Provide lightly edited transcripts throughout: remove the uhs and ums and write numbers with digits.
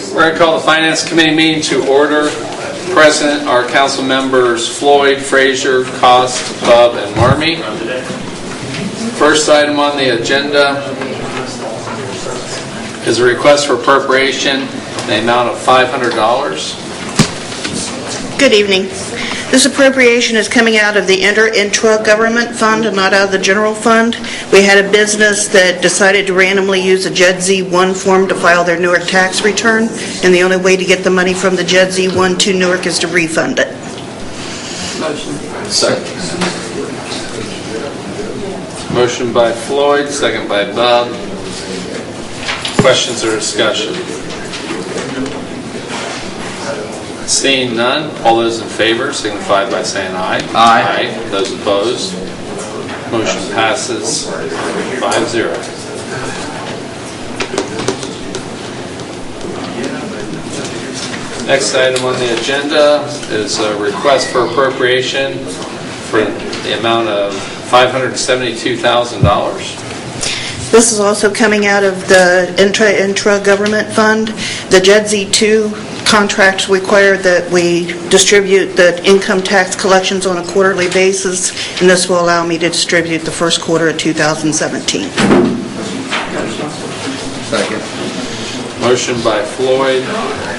We're going to call the Finance Committee meeting to order. Present are council members Floyd, Frazier, Cost, Bub, and Marmee. First item on the agenda is a request for appropriation in the amount of $500. Good evening. This appropriation is coming out of the intra-government fund and not out of the general fund. We had a business that decided to randomly use a JED Z1 form to file their Newark tax return, and the only way to get the money from the JED Z1 to Newark is to refund it. Motion. Second. Motion by Floyd, second by Bub. Questions or discussion? Seeing none, all those in favor signify by saying aye. Aye. Those opposed, motion passes 5-0. Next item on the agenda is a request for appropriation for the amount of $572,000. This is also coming out of the intra-government fund. The JED Z2 contracts require that we distribute the income tax collections on a quarterly basis, and this will allow me to distribute the first quarter of 2017. Second. Motion by Floyd,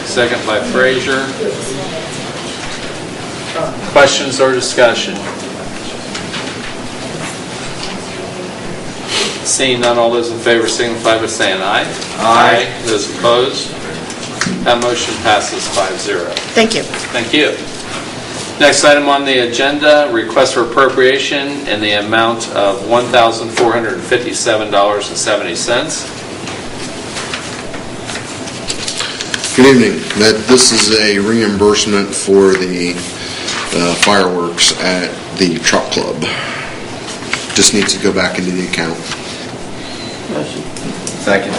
second by Frazier. Questions or discussion? Seeing none, all those in favor signify by saying aye. Aye. Those opposed? That motion passes 5-0. Thank you. Thank you. Next item on the agenda, request for appropriation in the amount of $1,457.70. Good evening. This is a reimbursement for the fireworks at the truck club. Just needs to go back into the account. Second.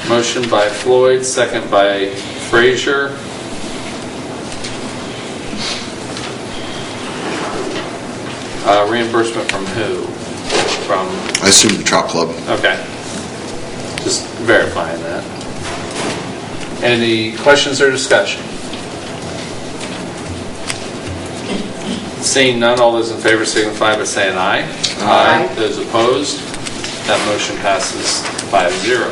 Motion by Floyd, second by Frazier. Reimbursement from who? From? I assume the truck club. Okay. Just verifying that. Any questions or discussion? Seeing none, all those in favor signify by saying aye. Aye. Those opposed, that motion passes 5-0.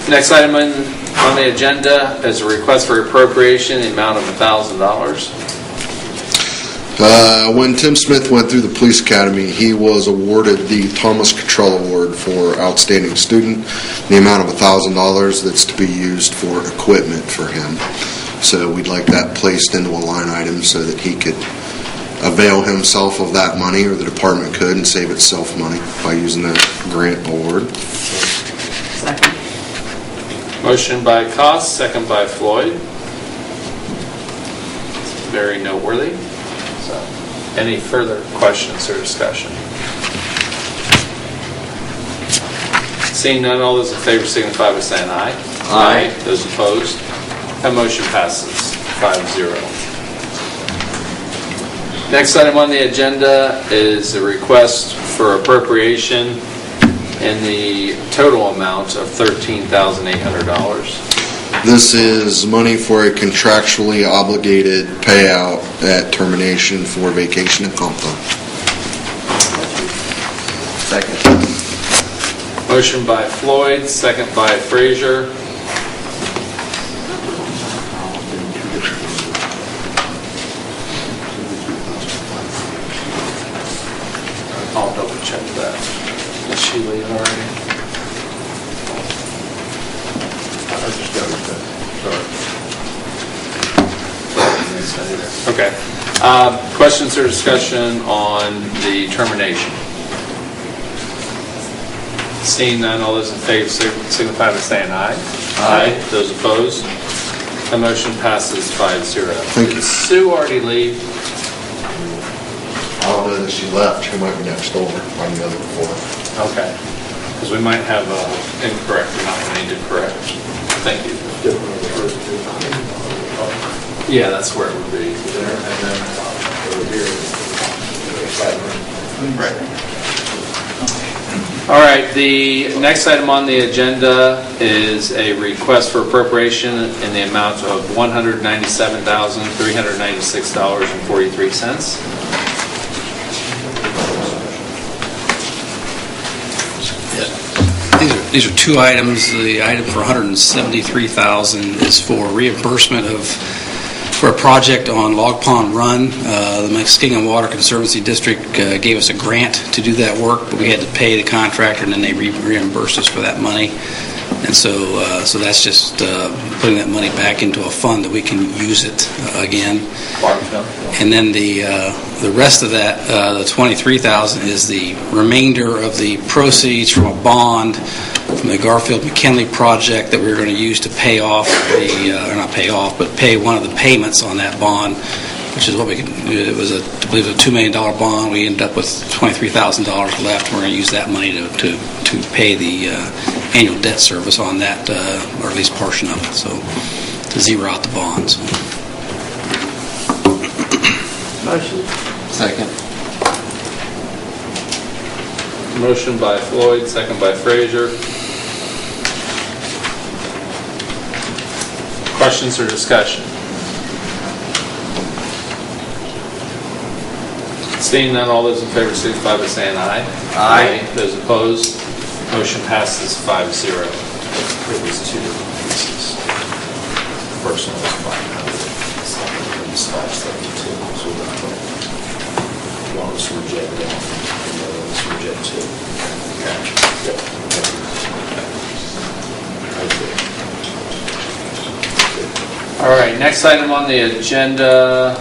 Next item on the agenda is a request for appropriation in the amount of $1,000. When Tim Smith went through the police academy, he was awarded the Thomas Cottrell Award for Outstanding Student, the amount of $1,000 that's to be used for equipment for him. So we'd like that placed into a line item so that he could avail himself of that money, or the department could, and save itself money by using that grant award. Second. Motion by Cost, second by Floyd. It's very noteworthy. So, any further questions or discussion? Seeing none, all those in favor signify by saying aye. Aye. Those opposed, that motion passes 5-0. Next item on the agenda is a request for appropriation in the total amount of $13,800. This is money for a contractually obligated payout at termination for vacation and comp time. Second. Motion by Floyd, second by Frazier. I'll double check that. Is she leaving already? Okay. Questions or discussion on the termination? Seeing none, all those in favor signify by saying aye. Aye. Those opposed? The motion passes 5-0. Thank you. Did Sue already leave? I don't know that she left. She might be next door on the other floor. Okay. Because we might have incorrect amount we need to correct. Thank you. Yeah, that's where it would be. Right. All right, the next item on the agenda is a request for appropriation in the amount of $197,396.43. These are two items. The item for $173,000 is for reimbursement for a project on Log Pond Run. The Muskegon Water Conservancy District gave us a grant to do that work, but we had to pay the contractor, and then they reimbursed us for that money. And so that's just putting that money back into a fund that we can use it again. And then the rest of that, the $23,000, is the remainder of the proceeds from a bond from the Garfield McKinley project that we were going to use to pay off pay one of the payments on that bond, which is what it was I believe a $2 million bond. We ended up with $23,000 left. We're going to use that money to pay the annual debt service on that, or at least portion of it, so to zero out the bonds. Motion. Second. Motion by Floyd, second by Frazier. Questions or discussion? Seeing none, all those in favor signify by saying aye. Aye. Those opposed, motion passes 5-0. It was two different pieces. First one was 500, second one was 572. So one was from Jet 1, and the other was from Jet 2. Yep. All right, next item on the agenda.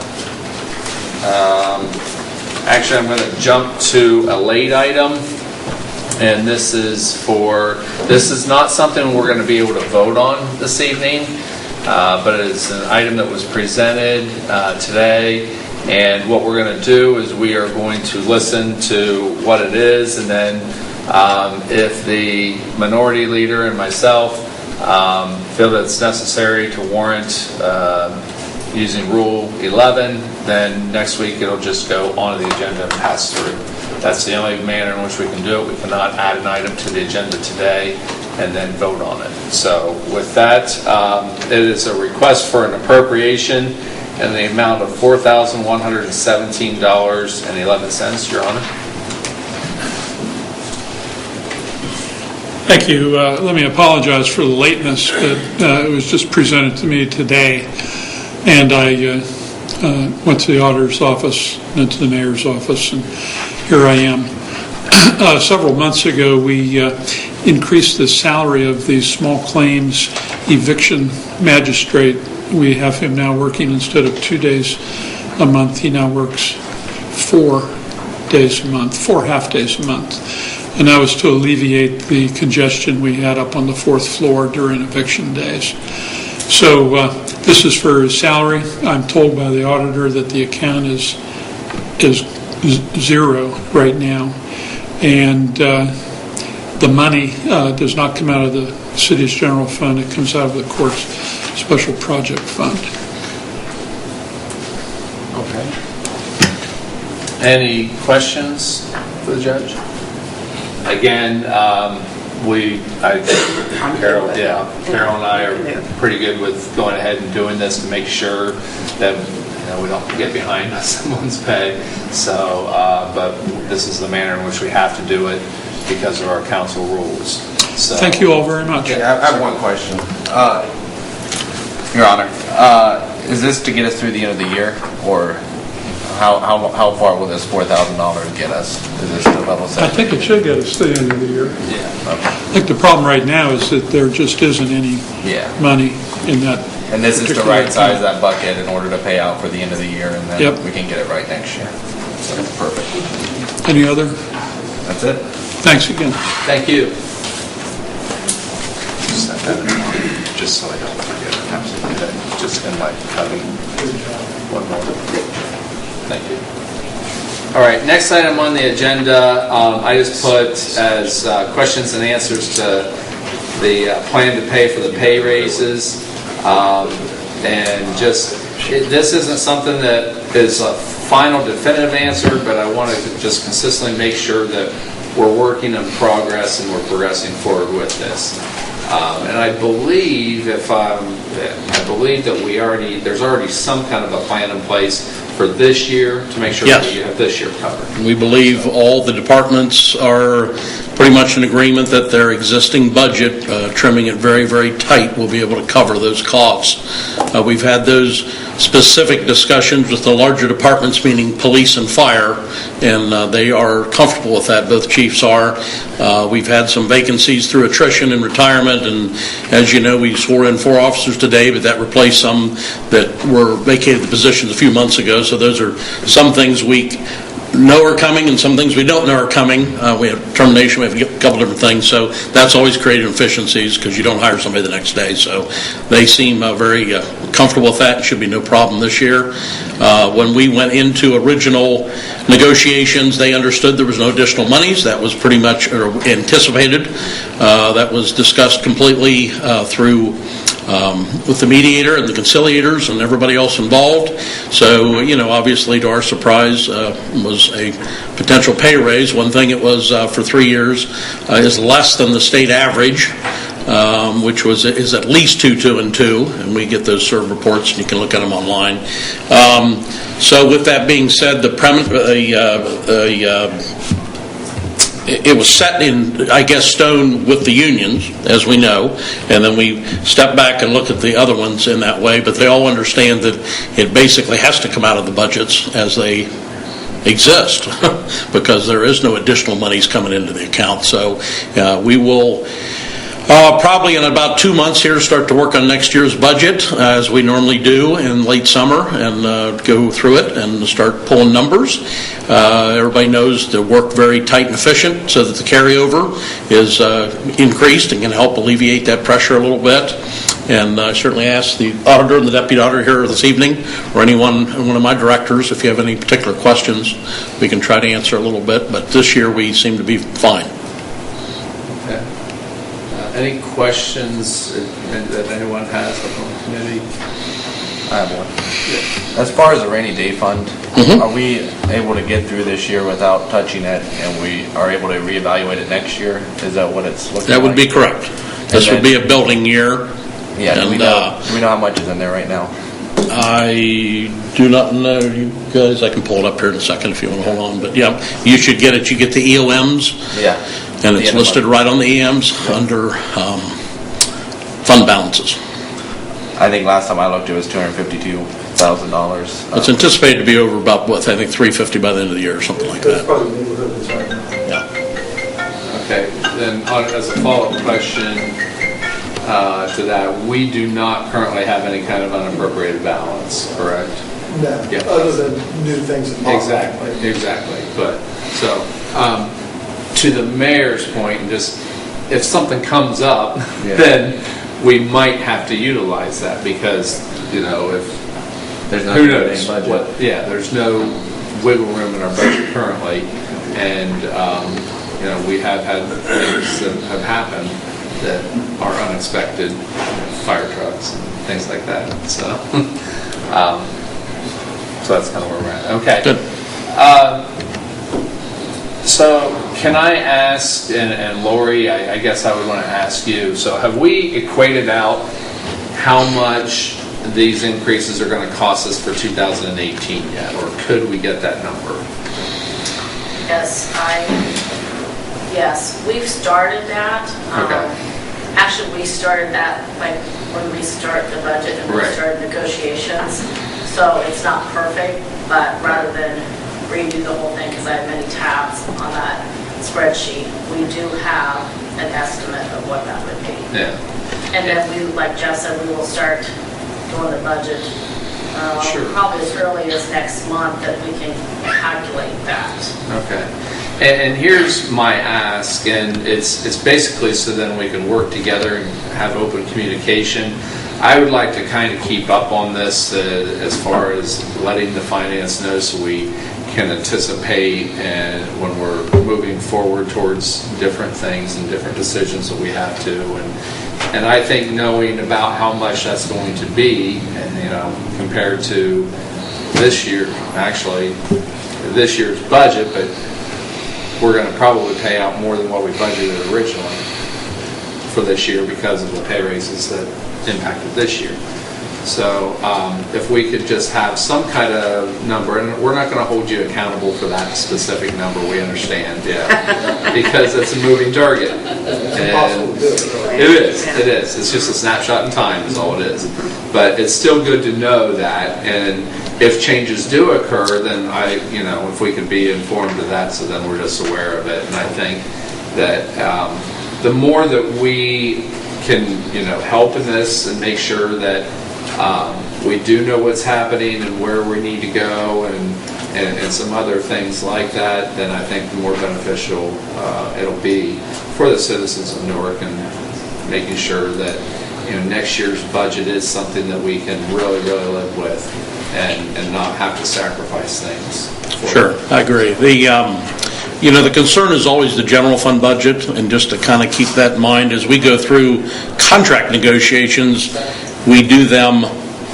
Actually, I'm going to jump to a late item, and this is not something we're going to be able to vote on this evening, but it's an item that was presented today, and what we're going to do is we are going to listen to what it is, and then if the minority leader and myself feel that it's necessary to warrant using Rule 11, then next week it'll just go onto the agenda and pass through. That's the only manner in which we can do it. We cannot add an item to the agenda today and then vote on it. So with that, it is a request for an appropriation in the amount of $4,117.11, Your Honor. Thank you. Let me apologize for the lateness, but it was just presented to me today, and I went to the auditor's office, then to the mayor's office, and here I am. Several months ago, we increased the salary of the small claims eviction magistrate. We have him now working, instead of 2 days a month, he now works 4 days a month, 4 half days a month. And that was to alleviate the congestion we had up on the 4th floor during eviction days. So this is for his salary. I'm told by the auditor that the account is zero right now. And the money does not come out of the city's general fund. It comes out of the court's special project fund. Okay. Any questions for the judge? Again, Carol and I are pretty good with going ahead and doing this to make sure that we don't get behind on someone's pay. So, but this is the manner in which we have to do it because of our council rules. So, thank you all very much. Yeah, I have one question. Your Honor, is this to get us through the end of the year, or how far will this $4,000 get us? Is this the level set? I think it should get us to the end of the year. Yeah. Okay. I think the problem right now is that there just isn't any money in that. And this is to right size that bucket in order to pay out for the end of the year, and then we can get it right next year. So that's perfect. Any other? That's it. Thanks again. thank you. Just so I don't forget. Absolutely. Just in my copy. One more. Thank you. All right, next item on the agenda, I just put as questions and answers to the plan to pay for the pay raises. And this isn't something that is a final definitive answer, but I want to just consistently make sure that we're working in progress and we're progressing forward with this. And I believe that there's already some kind of a plan in place for this year to make sure Yes. that you have this year covered. We believe all the departments are pretty much in agreement that their existing budget, trimming it very, very tight, will be able to cover those costs. We've had those specific discussions with the larger departments, meaning police and fire, and they are comfortable with that. Both chiefs are. We've had some vacancies through attrition and retirement, and as you know, we swore in 4 officers today, but that replaced some that were vacated the positions a few months ago. So those are some things we know are coming and some things we don't know are coming. We have termination, we have a couple different things, so that's always created efficiencies because you don't hire somebody the next day. So they seem very comfortable with that. It should be no problem this year. When we went into original negotiations, they understood there was no additional monies. That was pretty much anticipated. That was discussed completely through with the mediator and the conciliators and everybody else involved. So, obviously to our surprise was a potential pay raise. One thing it was for 3 years is less than the state average, which is at least 2, 2, and 2, and we get those served reports and you can look at them online. So with that being said, it was set in, I guess, stone with the unions, as we know, and then we step back and look at the other ones in that way, but they all understand that it basically has to come out of the budgets as they exist because there is no additional monies coming into the account. So we will probably in about 2 months here start to work on next year's budget as we normally do in late summer and go through it and start pulling numbers. Everybody knows to work very tight and efficient so that the carryover is increased and can help alleviate that pressure a little bit. And I certainly ask the auditor and the deputy auditor here this evening, or one of my directors, if you have any particular questions, we can try to answer a little bit. But this year we seem to be fine. Okay. Any questions that anyone has from the committee? I have one. As far as the rainy day fund, are we able to get through this year without touching it, and we are able to reevaluate it next year? Is that what it's looking like? That would be correct. This would be a building year. Yeah, do we know how much is in there right now? I do not know, you guys. I can pull it up here in a second if you want to hold on. But yeah, you should get it. You get the EOMs. Yeah. And it's listed right on the EMs under fund balances. I think last time I looked, it was $252,000. It's anticipated to be over about, I think $350 by the end of the year or something like that. That's probably the neighborhood it's right now. Yeah. Okay, then as a follow-up question to that, we do not currently have any kind of unappropriated balance, correct? No, Yeah. other than new things that pop up. Exactly. But so to the mayor's point, and just if something comes up, then we might have to utilize that because if There's no who knows budget. there's no wiggle room in our budget currently, and we have had things that have happened that are unexpected, fire trucks and things like that. So so that's kind of where we're at. Okay. Good. So can I ask, and Lori, I guess I would want to ask you, so have we equated out how much these increases are going to cost us for 2018 yet, or could we get that number? Yes, we've started that. Okay. Actually, we started that like when we start the budget and we Right. started negotiations. So it's not perfect, but rather than redo the whole thing, because I have many tabs on that spreadsheet, we do have an estimate of what that would be. Yeah. And then we, like Jeff said, we will start doing the budget Sure. probably as early as next month that we can calculate that. Okay. And here's my ask, and it's basically so then we can work together and have open communication. I would like to kind of keep up on this as far as letting the finance know so we can anticipate and when we're moving forward towards different things and different decisions that we have to. And I think knowing about how much that's going to be, and compared to this year, actually this year's budget, but we're going to probably pay out more than what we budgeted originally for this year because of the pay raises that impacted this year. So if we could just have some kind of number, and we're not going to hold you accountable for that specific number, we understand, yeah, because it's a moving target. And it is. It's just a snapshot in time is all it is. But it's still good to know that, and if changes do occur, then if we could be informed of that, so then we're just aware of it. And I think that the more that we can, help in this and make sure that we do know what's happening and where we need to go and some other things like that, then I think the more beneficial it'll be for the citizens of Newark, and making sure that next year's budget is something that we can really, really live with and not have to sacrifice things. Sure, I agree. The concern is always the general fund budget, and just to kind of keep that in mind as we go through contract negotiations, we do them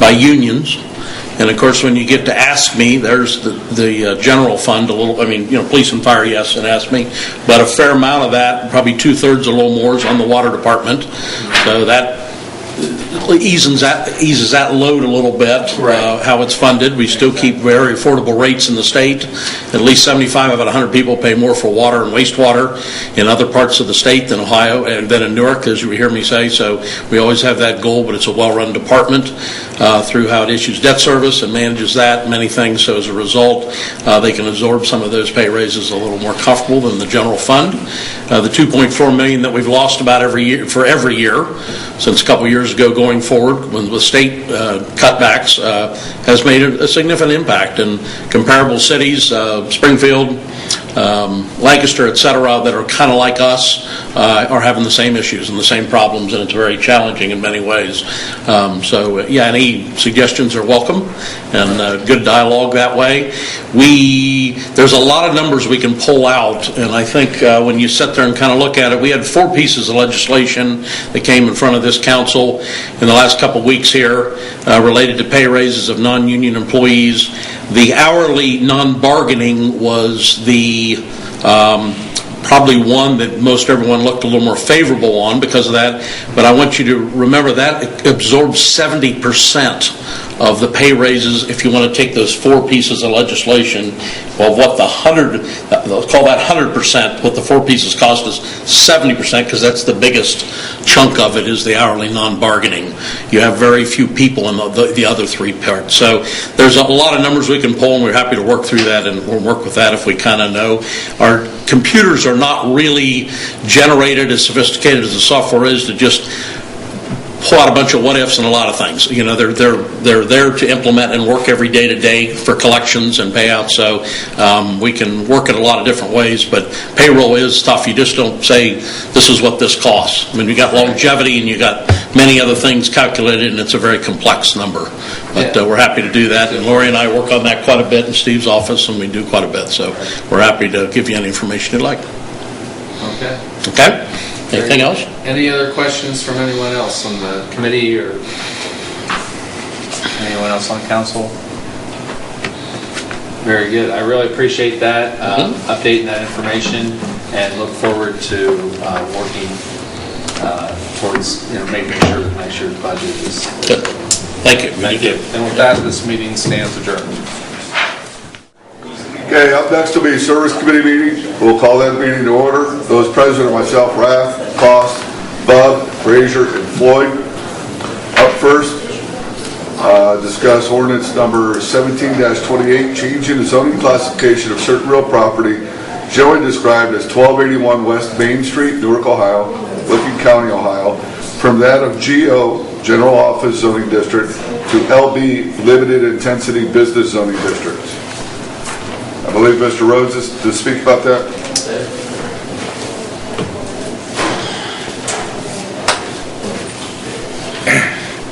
by unions. And of course, when you get to ASME, there's the general fund, police and fire, yes, and ASME, but a fair amount of that, probably 2/3, a little more, is on the water department. So that eases that load a little bit, how it's funded. We still keep very affordable rates in the state. At least 75 out of 100 people pay more for water and wastewater in other parts of the state than Ohio and then in Newark, as you hear me say. So we always have that goal, but it's a well-run department through how it issues debt service and manages that, many things. So as a result, they can absorb some of those pay raises a little more comfortable than the general fund. The $2.4 million that we've lost about every year since a couple years ago going forward with state cutbacks has made a significant impact. And comparable cities, Springfield, Lancaster, etc., that are kind of like us are having the same issues and the same problems, and it's very challenging in many ways. Any suggestions are welcome, and good dialogue that way. There's a lot of numbers we can pull out, and I think when you sit there and kind of look at it, we had 4 pieces of legislation that came in front of this council in the last couple of weeks here related to pay raises of non-union employees. The hourly non-bargaining was the probably one that most everyone looked a little more favorable on because of that. But I want you to remember that absorbs 70% of the pay raises if you want to take those 4 pieces of legislation. Well, what let's call that 100%, what the 4 pieces cost us 70%, because that's the biggest chunk of it is the hourly non-bargaining. You have very few people in the other 3 parts. So there's a lot of numbers we can pull, and we're happy to work through that, and we'll work with that if we kind of know. Our computers are not really generated as sophisticated as the software is to just pull out a bunch of what-ifs and a lot of things. They're there to implement and work every day to day for collections and payouts. So we can work it a lot of different ways, but payroll is tough. You just don't say, this is what this costs. I mean, you got longevity and you got many other things calculated, and it's a very complex number. But we're happy to do that. And Lori and I work on that quite a bit in Steve's office, and we do quite a bit. So we're happy to give you any information you'd like. Okay? Anything else? Any other questions from anyone else on the committee or anyone else on council? Very good. I really appreciate that, updating that information, and look forward to working towards making sure that next year's budget is good. Thank you. Thank you. And with that, this meeting stands adjourned. Okay, up next will be Service Committee meeting. We'll call that meeting to order. Those present are myself, Rath, Cost, Bub, Frazier, and Floyd. Up first, discuss ordinance number 17-28, changing the zoning classification of certain real property generally described as 1281 West Main Street, Newark, Ohio, Licking County, Ohio, from that of GO, General Office Zoning District, to LB, Limited Intensity Business Zoning District. I believe Mr. Rhodes is to speak about that.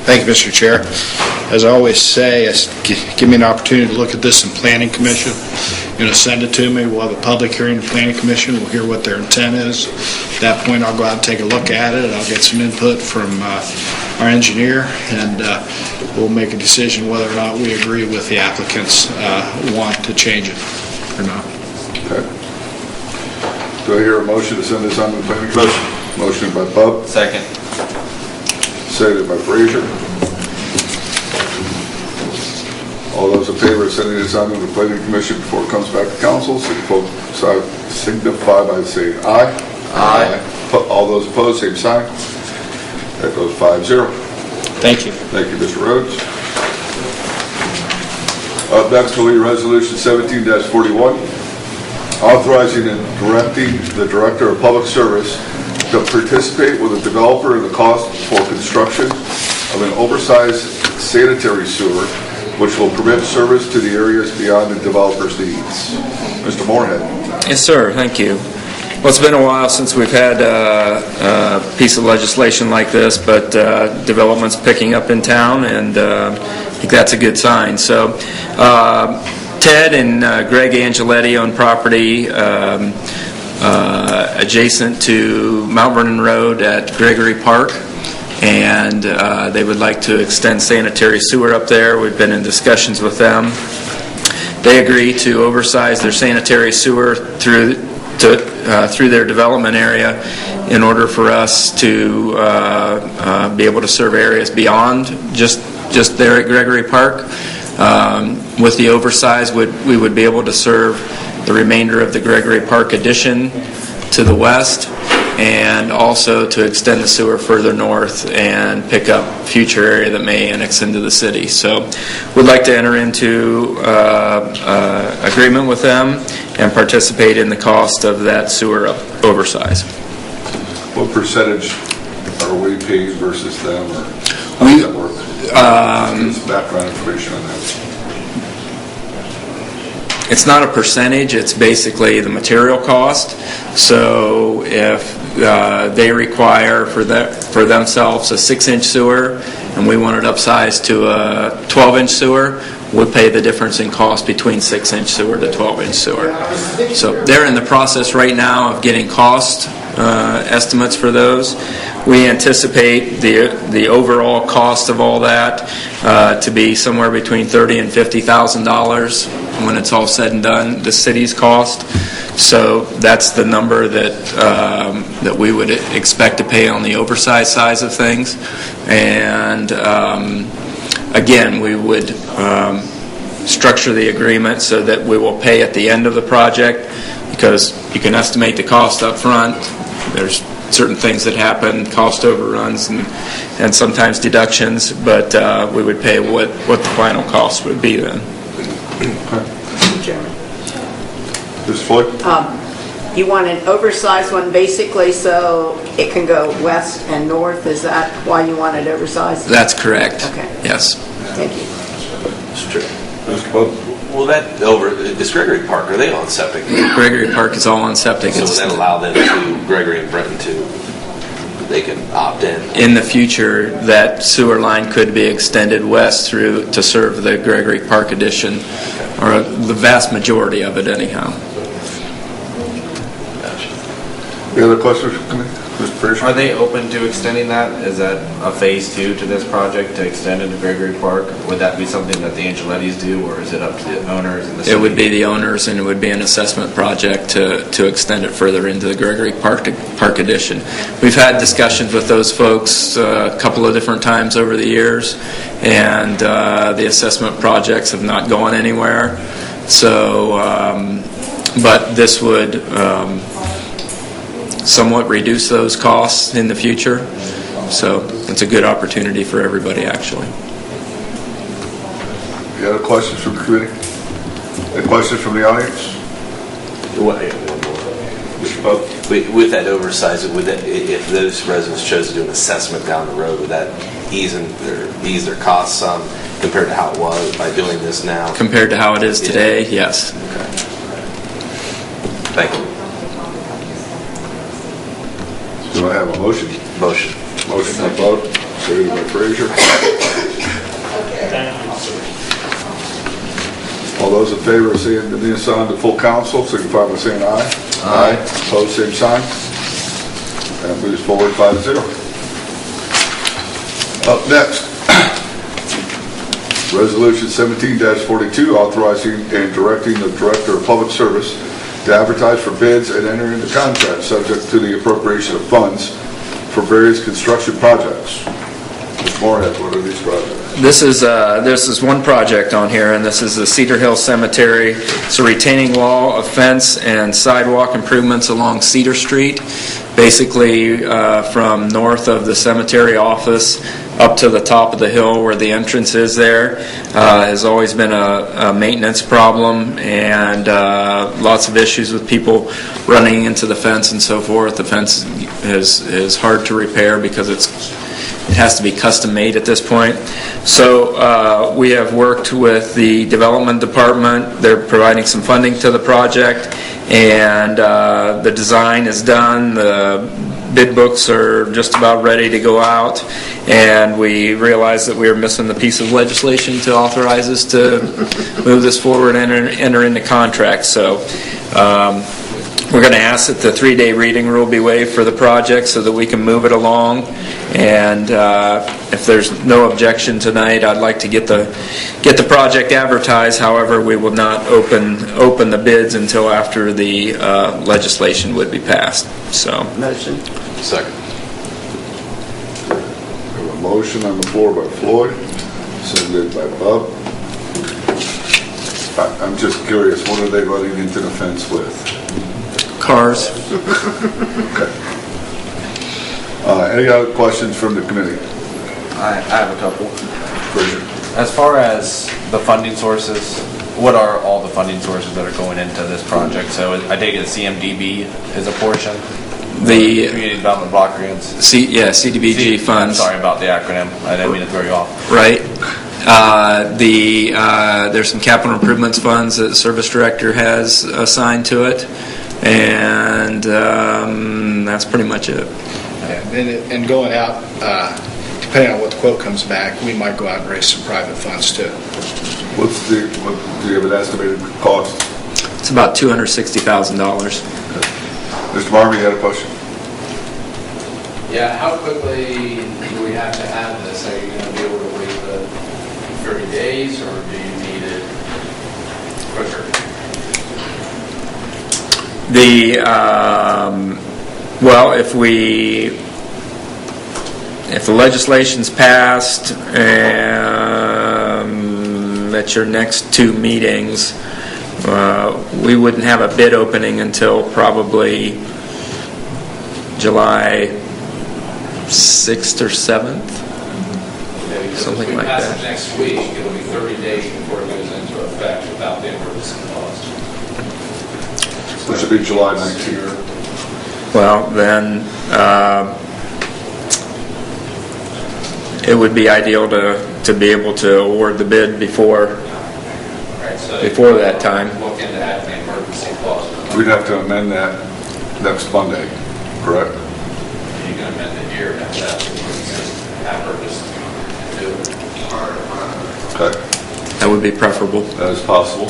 Thank you, Mr. Chair. As I always say, give me an opportunity to look at this in Planning Commission. Send it to me. We'll have a public hearing in Planning Commission. We'll hear what their intent is. At that point, I'll go out and take a look at it. I'll get some input from our engineer, and we'll make a decision whether or not we agree with the applicants want to change it or not. Okay. Do I hear a motion to send this on to the planning commission? Motion by Bub, Second. seconded by Frazier. All those in favor of sending this on to the planning commission before it comes back to council, signify by saying aye. Aye. All those opposed, same sign. That goes 5-0. Thank you. Thank you, Mr. Rhodes. Up next will be Resolution 17-41, authorizing and directing the Director of Public Service to participate with a developer in the cost for construction of an oversized sanitary sewer, which will permit service to the areas beyond the developer's needs. Mr. Moorhead. Yes, sir. Thank you. Well, it's been a while since we've had a piece of legislation like this, but development's picking up in town, and I think that's a good sign. So Ted and Greg Angeletti own property adjacent to Mount Vernon Road at Gregory Park, and they would like to extend sanitary sewer up there. We've been in discussions with them. They agree to oversize their sanitary sewer through their development area in order for us to be able to serve areas beyond just there at Gregory Park. With the oversize, we would be able to serve the remainder of the Gregory Park addition to the west, and also to extend the sewer further north and pick up future area that may annex into the city. So we'd like to enter into agreement with them and participate in the cost of that sewer oversize. What percentage are we paying versus them, or how does that work? Some background information on that. It's not a percentage, it's basically the material cost. So if they require for themselves a 6-inch sewer and we want it upsized to a 12-inch sewer, we'll pay the difference in cost between 6-inch sewer to 12-inch sewer. So they're in the process right now of getting cost estimates for those. We anticipate the overall cost of all that to be somewhere between $30,000 and $50,000 when it's all said and done, the city's cost. So that's the number that we would expect to pay on the oversized size of things. And again, we would structure the agreement so that we will pay at the end of the project, because you can estimate the cost up front. There's certain things that happen, cost overruns and sometimes deductions, but we would pay what the final cost would be then. Mr. Chairman. Ms. Floyd? You want an oversized one basically so it can go west and north? Is that why you want it oversized? That's correct. Okay. Yes. Thank you. Mr. Bud? Well, this Gregory Park, are they on septic? Gregory Park is all on septic. So would that allow them to, Gregory and Brenton, they can opt in? In the future, that sewer line could be extended west through to serve the Gregory Park addition, or the vast majority of it anyhow. Any other questions from committee? Mr. Frazier? Are they open to extending that? Is that a phase 2 to this project, to extend into Gregory Park? Would that be something that the Angelettis do, or is it up to the owners and the city? It would be the owners, and it would be an assessment project to extend it further into the Gregory Park addition. We've had discussions with those folks a couple of different times over the years, and the assessment projects have not gone anywhere. So, but this would somewhat reduce those costs in the future. So it's a good opportunity for everybody, actually. Any other questions from the committee? Any questions from the audience? Mr. Bud? With that oversize, if those residents chose to do an assessment down the road, would that ease their costs some compared to how it was by doing this now? Compared to how it is today, yes. Okay. Thank you. Do I have a motion? Motion. Motion by Bud, seconded by Frazier. All those in favor of sending this on to full council, signify by saying aye. Aye. Opposed, same sign. That moves forward 5-0. Up next, Resolution 17-42, authorizing and directing the Director of Public Service to advertise for bids and enter into contracts subject to the appropriation of funds for various construction projects. Mr. Moorhead, what are these projects? This is one project on here, and this is the Cedar Hill Cemetery. It's a retaining wall, a fence, and sidewalk improvements along Cedar Street, basically from north of the cemetery office up to the top of the hill where the entrance is there. Has always been a maintenance problem, and lots of issues with people running into the fence and so forth. The fence is hard to repair because it has to be custom made at this point. So we have worked with the development department. They're providing some funding to the project, and the design is done. The bid books are just about ready to go out, and we realized that we were missing the piece of legislation to authorize us to move this forward and enter into contracts. So we're going to ask that the 3-day reading rule be waived for the project so that we can move it along. And if there's no objection tonight, I'd like to get the project advertised. However, we will not open the bids until after the legislation would be passed. So. Motion. Second. We have a motion on the floor by Floyd, seconded by Bub. I'm just curious, what are they running into the fence with? Cars. Okay. Any other questions from the committee? I have a couple. Fraser. As far as the funding sources, what are all the funding sources that are going into this project? So I take it CMDB is a portion? The Community Development Block Grants? CDBG funds. I'm sorry about the acronym. I didn't mean to throw you off. Right. There's some capital improvements funds that the service director has assigned to it, and that's pretty much it. And going out, depending on what the quote comes back, we might go out and raise some private funds too. Do you have an estimated cost? It's about $260,000. Mr. Marmy, you had a question? Yeah, how quickly do we have to have this? Are you going to be able to wait the 30 days, or do you need it quicker? Well, if the legislation's passed at your next 2 meetings, we wouldn't have a bid opening until probably July 6th or 7th, something like that. If we pass it next week, it'll be 30 days before it goes into effect without the emergency clause. Which should be July 19th. Well, then it would be ideal to be able to award the bid before that time. Look into having an emergency clause. We'd have to amend that next Monday, correct? You can amend it here and have her just do it. Okay, That would be preferable. that is possible.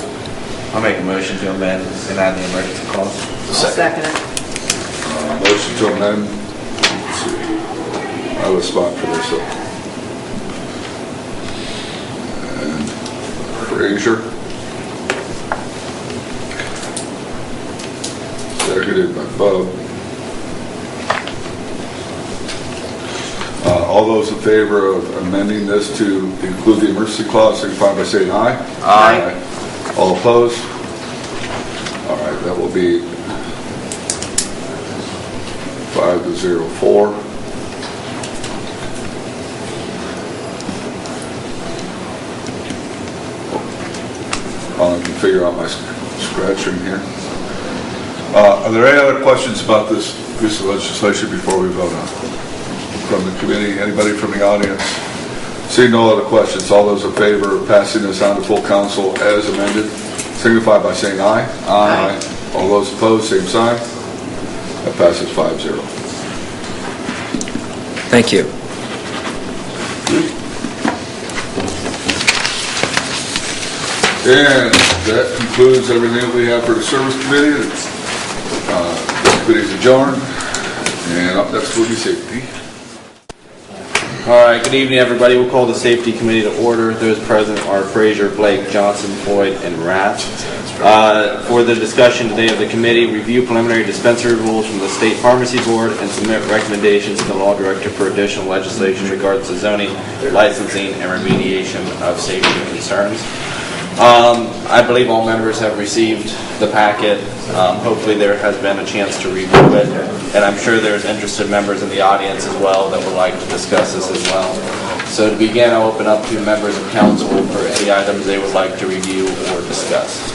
I'll make a motion to amend and add the emergency clause. Second it. Motion to amend. Let's see. I have a spot for this. And Frazier. Seconded by Bub. All those in favor of amending this to include the emergency clause, signify by saying aye. Aye. All opposed? All right, that will be 5-0-4. I can figure out my scratching here. Are there any other questions about this piece of legislation before we vote on it? From the committee, anybody from the audience? Seeing no other questions, all those in favor of passing this on to full council as amended, signify by saying aye. Aye. All those opposed, same sign. That passes 5-0. Thank you. And that concludes everything that we have for the service committee. The committee's adjourned. And up next will be safety. All right, good evening, everybody. We'll call the Safety Committee to order. Those present are Frazier, Blake, Johnson, Floyd, and Rath. For the discussion today of the committee, review preliminary dispensary rules from the State Pharmacy Board and submit recommendations to the law director for additional legislation regards to zoning, licensing, and remediation of safety concerns. I believe all members have received the packet. Hopefully there has been a chance to review it, and I'm sure there's interested members in the audience as well that would like to discuss this as well. So to begin, I'll open up to members of council for any items they would like to review or discuss.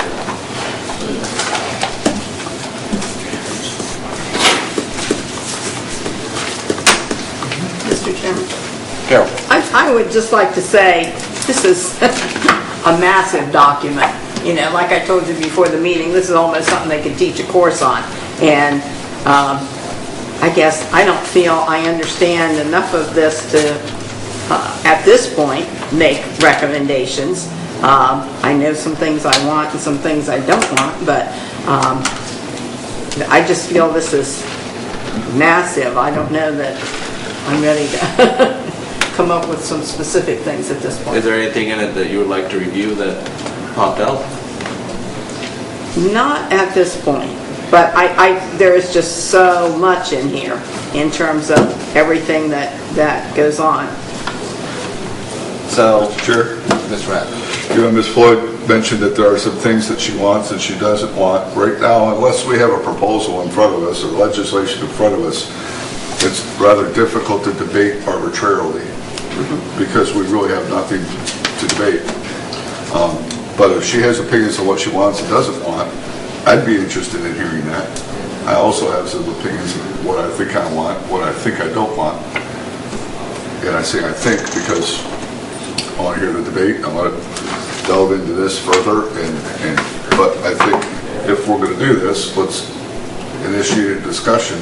Mr. Chairman. Carol. I would just like to say, this is a massive document. You know, like I told you before the meeting, this is almost something they could teach a course on. And I guess I don't feel I understand enough of this to, at this point, make recommendations. I know some things I want and some things I don't want, but I just feel this is massive. I don't know that I'm ready to come up with some specific things at this point. Is there anything in it that you would like to review that popped out? Not at this point, but there is just so much in here in terms of everything that goes on. So, Chair? Ms. Rath. You know, Ms. Floyd mentioned that there are some things that she wants and she doesn't want. Right now, unless we have a proposal in front of us or legislation in front of us, it's rather difficult to debate arbitrarily because we really have nothing to debate. But if she has opinions on what she wants and doesn't want, I'd be interested in hearing that. I also have some opinions of what I think I want, what I think I don't want. And I say I think because I want to hear the debate. I want to delve into this further. But I think if we're going to do this, let's initiate a discussion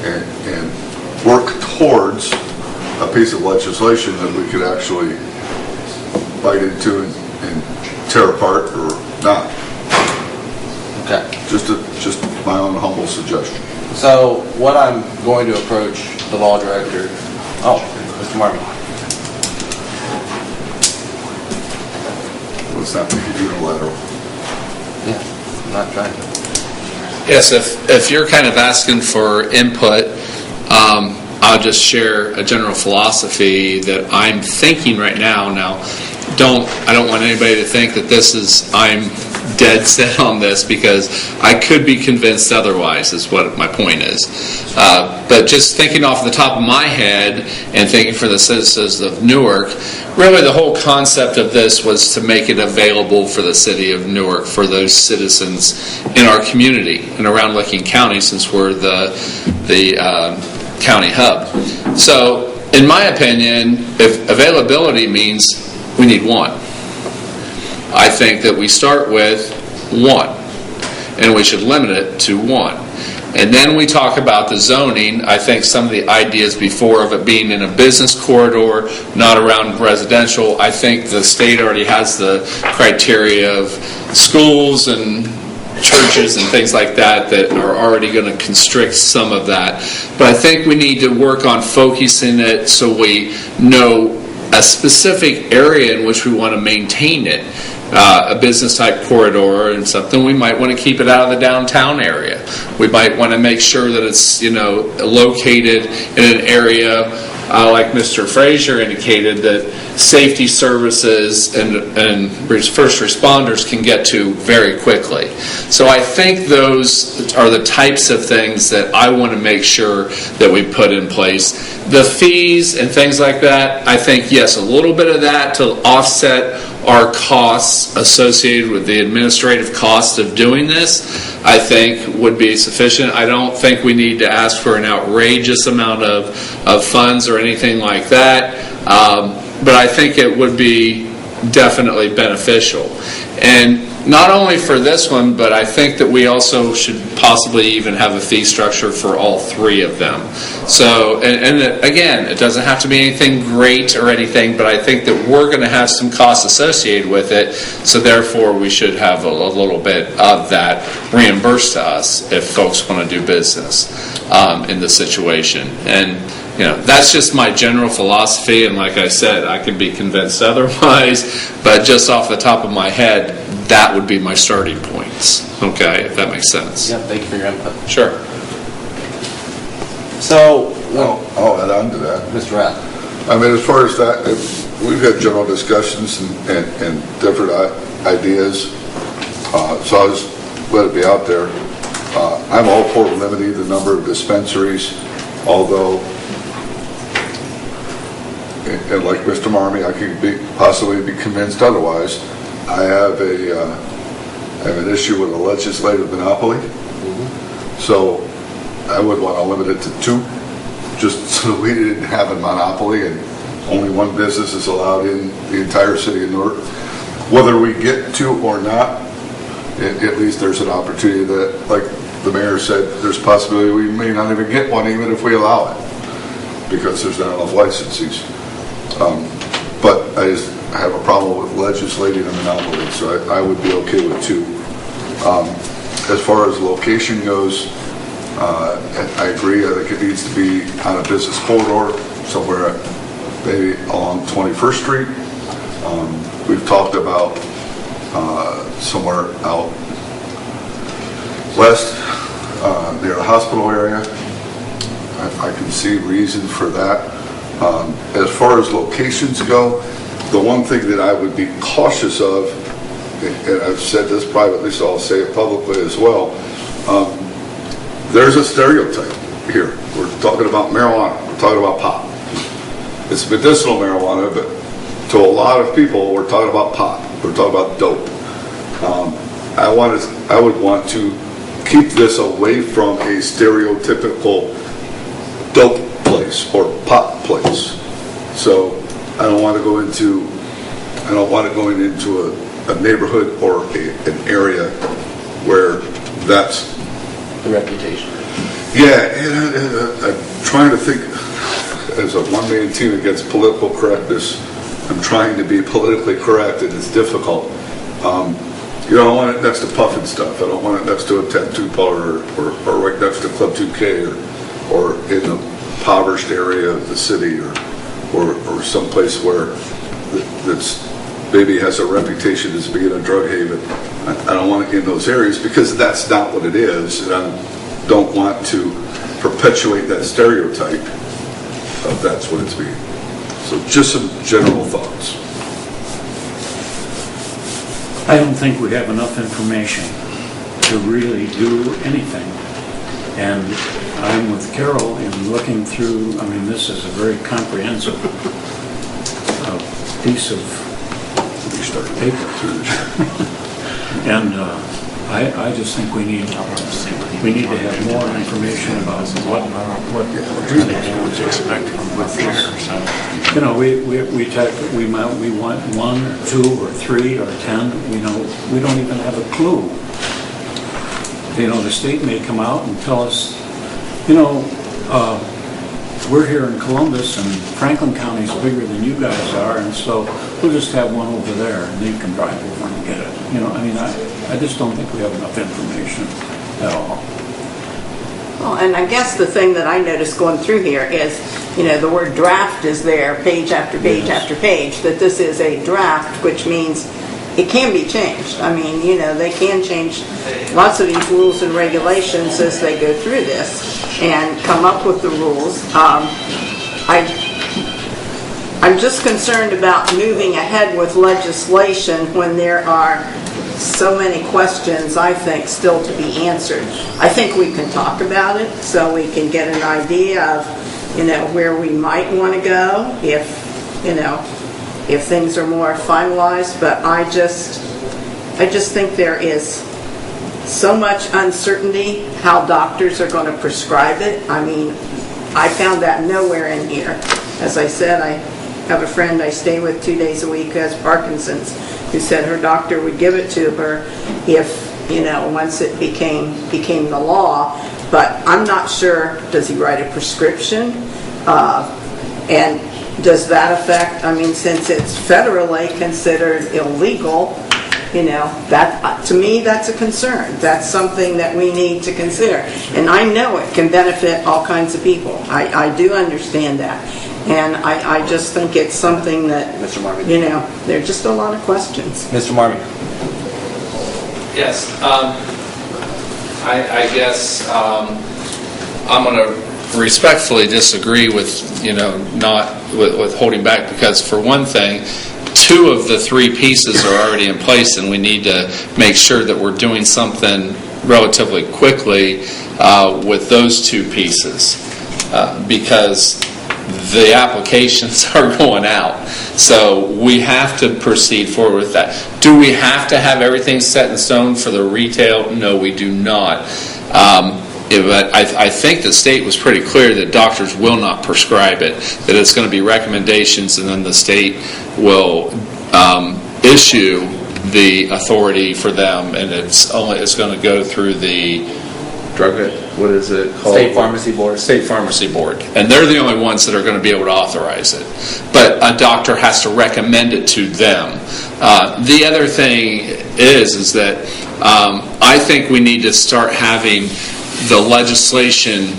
and work towards a piece of legislation that we could actually bite into and tear apart or not. Okay. Just my own humble suggestion. So what I'm going to approach the law director. Oh, Mr. Marmy. Let's not make it unilateral. Yeah, I'm not trying to. Yes, if you're kind of asking for input, I'll just share a general philosophy that I'm thinking right now. Now, I don't want anybody to think that I'm dead set on this because I could be convinced otherwise is what my point is. But just thinking off the top of my head and thinking for the citizens of Newark, really the whole concept of this was to make it available for the city of Newark, for those citizens in our community and around Licking County since we're the county hub. So in my opinion, if availability means we need one, I think that we start with one, and we should limit it to one. And then we talk about the zoning. I think some of the ideas before of it being in a business corridor, not around residential, I think the state already has the criteria of schools and churches and things like that are already going to constrict some of that. But I think we need to work on focusing it so we know a specific area in which we want to maintain it. A business type corridor and something, we might want to keep it out of the downtown area. We might want to make sure that it's located in an area like Mr. Frazier indicated that safety services and first responders can get to very quickly. So I think those are the types of things that I want to make sure that we put in place. The fees and things like that, I think, yes, a little bit of that to offset our costs associated with the administrative cost of doing this, I think would be sufficient. I don't think we need to ask for an outrageous amount of funds or anything like that, but I think it would be definitely beneficial. And not only for this one, but I think that we also should possibly even have a fee structure for all three of them. So, and again, it doesn't have to be anything great or anything, but I think that we're going to have some costs associated with it, so therefore we should have a little bit of that reimbursed to us if folks want to do business in the situation. And that's just my general philosophy, and like I said, I can be convinced otherwise, but just off the top of my head, that would be my starting points, okay, if that makes sense. Yeah, thank you for your input. Sure. So, I'll add on to that. Mr. Rath. I mean, as far as that, we've had general discussions and different ideas, so I was let it be out there. I'm all for limiting the number of dispensaries, although, and like Mr. Marmee, I could possibly be convinced otherwise. I have an issue with a legislative monopoly, so I would want to limit it to 2, just so we didn't have a monopoly and only one business is allowed in the entire city of Newark. Whether we get 2 or not, at least there's an opportunity that, like the mayor said, there's a possibility we may not even get one even if we allow it, because there's not enough licensees. But I have a problem with legislating a monopoly, so I would be okay with 2. As far as location goes, I agree. I think it needs to be on a business corridor, somewhere maybe along 21st Street. We've talked about somewhere out west, near the hospital area. I can see reason for that. As far as locations go, the one thing that I would be cautious of, and I've said this privately, so I'll say it publicly as well, there's a stereotype here. We're talking about marijuana. We're talking about pot. It's medicinal marijuana, but to a lot of people, we're talking about pot. We're talking about dope. I would want to keep this away from a stereotypical dope place or pot place. So I don't want to go into a neighborhood or an area where that's The reputation. Yeah, and I'm trying to think, as a one-man team against political correctness, I'm trying to be politically correct, and it's difficult. I don't want it next to Puff and stuff. I don't want it next to a tattoo parlor or right next to Club 2K or in a impoverished area of the city or someplace where that's maybe has a reputation as being a drug haven. I don't want it in those areas because that's not what it is, and I don't want to perpetuate that stereotype of that's what it's being. So just some general thoughts. I don't think we have enough information to really do anything. And I'm with Carol in looking through, I mean, this is a very comprehensive piece of paper. And I just think we need to have more information about what really is expected from this. You know, we want 1 or 2 or 3 or 10. We don't even have a clue. You know, the state may come out and tell us, we're here in Columbus and Franklin County is bigger than you guys are, and so we'll just have one over there and you can drive over and get it. I just don't think we have enough information at all. Well, and I guess the thing that I noticed going through here is, the word draft is there, page after page after page, that this is a draft, which means it can be changed. I mean, they can change lots of these rules and regulations as they go through this and come up with the rules. I'm just concerned about moving ahead with legislation when there are so many questions, I think, still to be answered. I think we can talk about it so we can get an idea of, where we might want to go if things are more finalized, but I just think there is so much uncertainty how doctors are going to prescribe it. I mean, I found that nowhere in here. As I said, I have a friend I stay with 2 days a week who has Parkinson's, who said her doctor would give it to her if, once it became the law. But I'm not sure, does he write a prescription? And does that affect, since it's federally considered illegal, You know, that, to me, that's a concern. That's something that we need to consider. And I know it can benefit all kinds of people. I do understand that. And I just think it's something that, Mr. Marmee. you know, there are just a lot of questions. Mr. Marmee. Yes, I guess I'm going to respectfully disagree with, not with holding back, because for one thing, 2 of the 3 pieces are already in place, and we need to make sure that we're doing something relatively quickly with those 2 pieces, because the applications are going out. So we have to proceed forward with that. Do we have to have everything set in stone for the retail? No, we do not. But I think the state was pretty clear that doctors will not prescribe it, that it's going to be recommendations, and then the state will issue the authority for them, and it's going to go through the what is it called? State Pharmacy Board. State Pharmacy Board. And they're the only ones that are going to be able to authorize it. But a doctor has to recommend it to them. The other thing is that I think we need to start having the legislation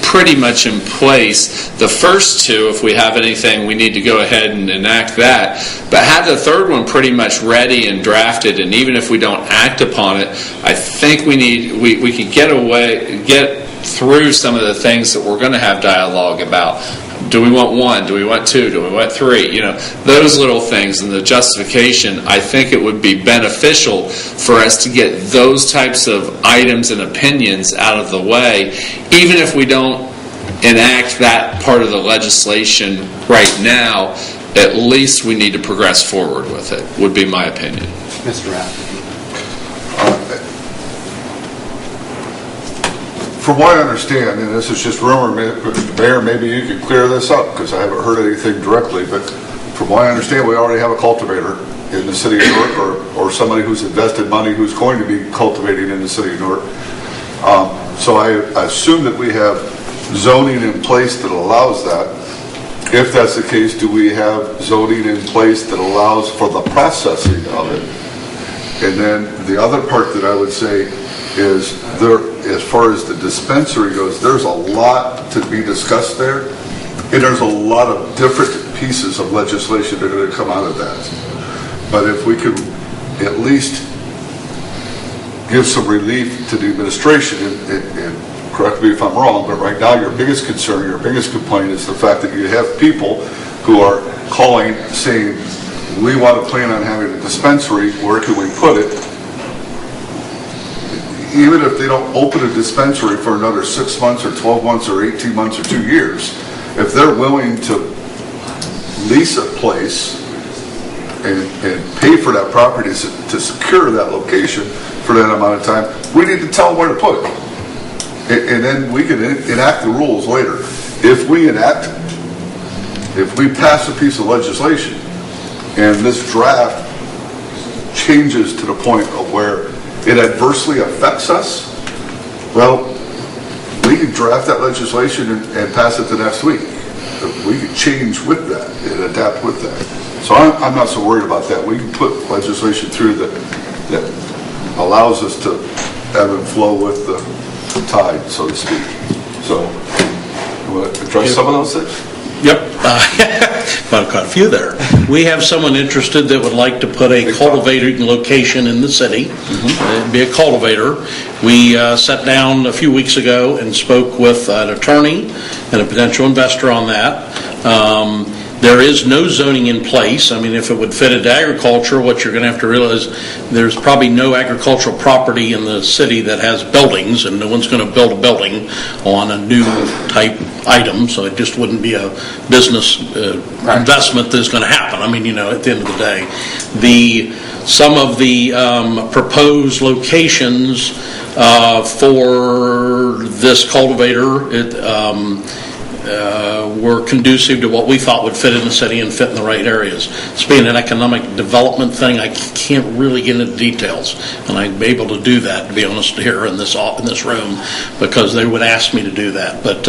pretty much in place. The first 2, if we have anything, we need to go ahead and enact that. But have the third one pretty much ready and drafted, and even if we don't act upon it, I think we can get through some of the things that we're going to have dialogue about. Do we want 1? Do we want 2? Do we want 3? Those little things, and the justification, I think it would be beneficial for us to get those types of items and opinions out of the way, even if we don't enact that part of the legislation right now. At least we need to progress forward with it, would be my opinion. Mr. Rath. From what I understand, and this is just rumor, Mayor, maybe you can clear this up, because I haven't heard anything directly, but from what I understand, we already have a cultivator in the city of Newark, or somebody who's invested money who's going to be cultivating in the city of Newark. So I assume that we have zoning in place that allows that. If that's the case, do we have zoning in place that allows for the processing of it? And then the other part that I would say is, as far as the dispensary goes, there's a lot to be discussed there, and there's a lot of different pieces of legislation that are going to come out of that. But if we could at least give some relief to the administration, and correct me if I'm wrong, but right now your biggest concern, your biggest complaint is the fact that you have people who are calling saying, we want to plan on having a dispensary, where can we put it? Even if they don't open a dispensary for another 6 months or 12 months or 18 months or 2 years, if they're willing to lease a place and pay for that property to secure that location for that amount of time, we need to tell them where to put it. And then we can enact the rules later. If we enact it, if we pass a piece of legislation and this draft changes to the point of where it adversely affects us, well, we can draft that legislation and pass it the next week. We can change with that and adapt with that. So I'm not so worried about that. We can put legislation through that allows us to ebb and flow with the tide, so to speak. So, you want to address some of those things? Yep. Quite a few there. We have someone interested that would like to put a cultivating location in the city. It'd be a cultivator. We sat down a few weeks ago and spoke with an attorney and a potential investor on that. There is no zoning in place. I mean, if it would fit into agriculture, what you're going to have to realize, there's probably no agricultural property in the city that has buildings, and no one's going to build a building on a new type item, so it just wouldn't be a business investment that's going to happen. I mean, at the end of the day, some of the proposed locations for this cultivator, were conducive to what we thought would fit in the city and fit in the right areas. It's being an economic development thing, I can't really get into details, and I'd be able to do that, to be honest, here in this room, because they would ask me to do that. But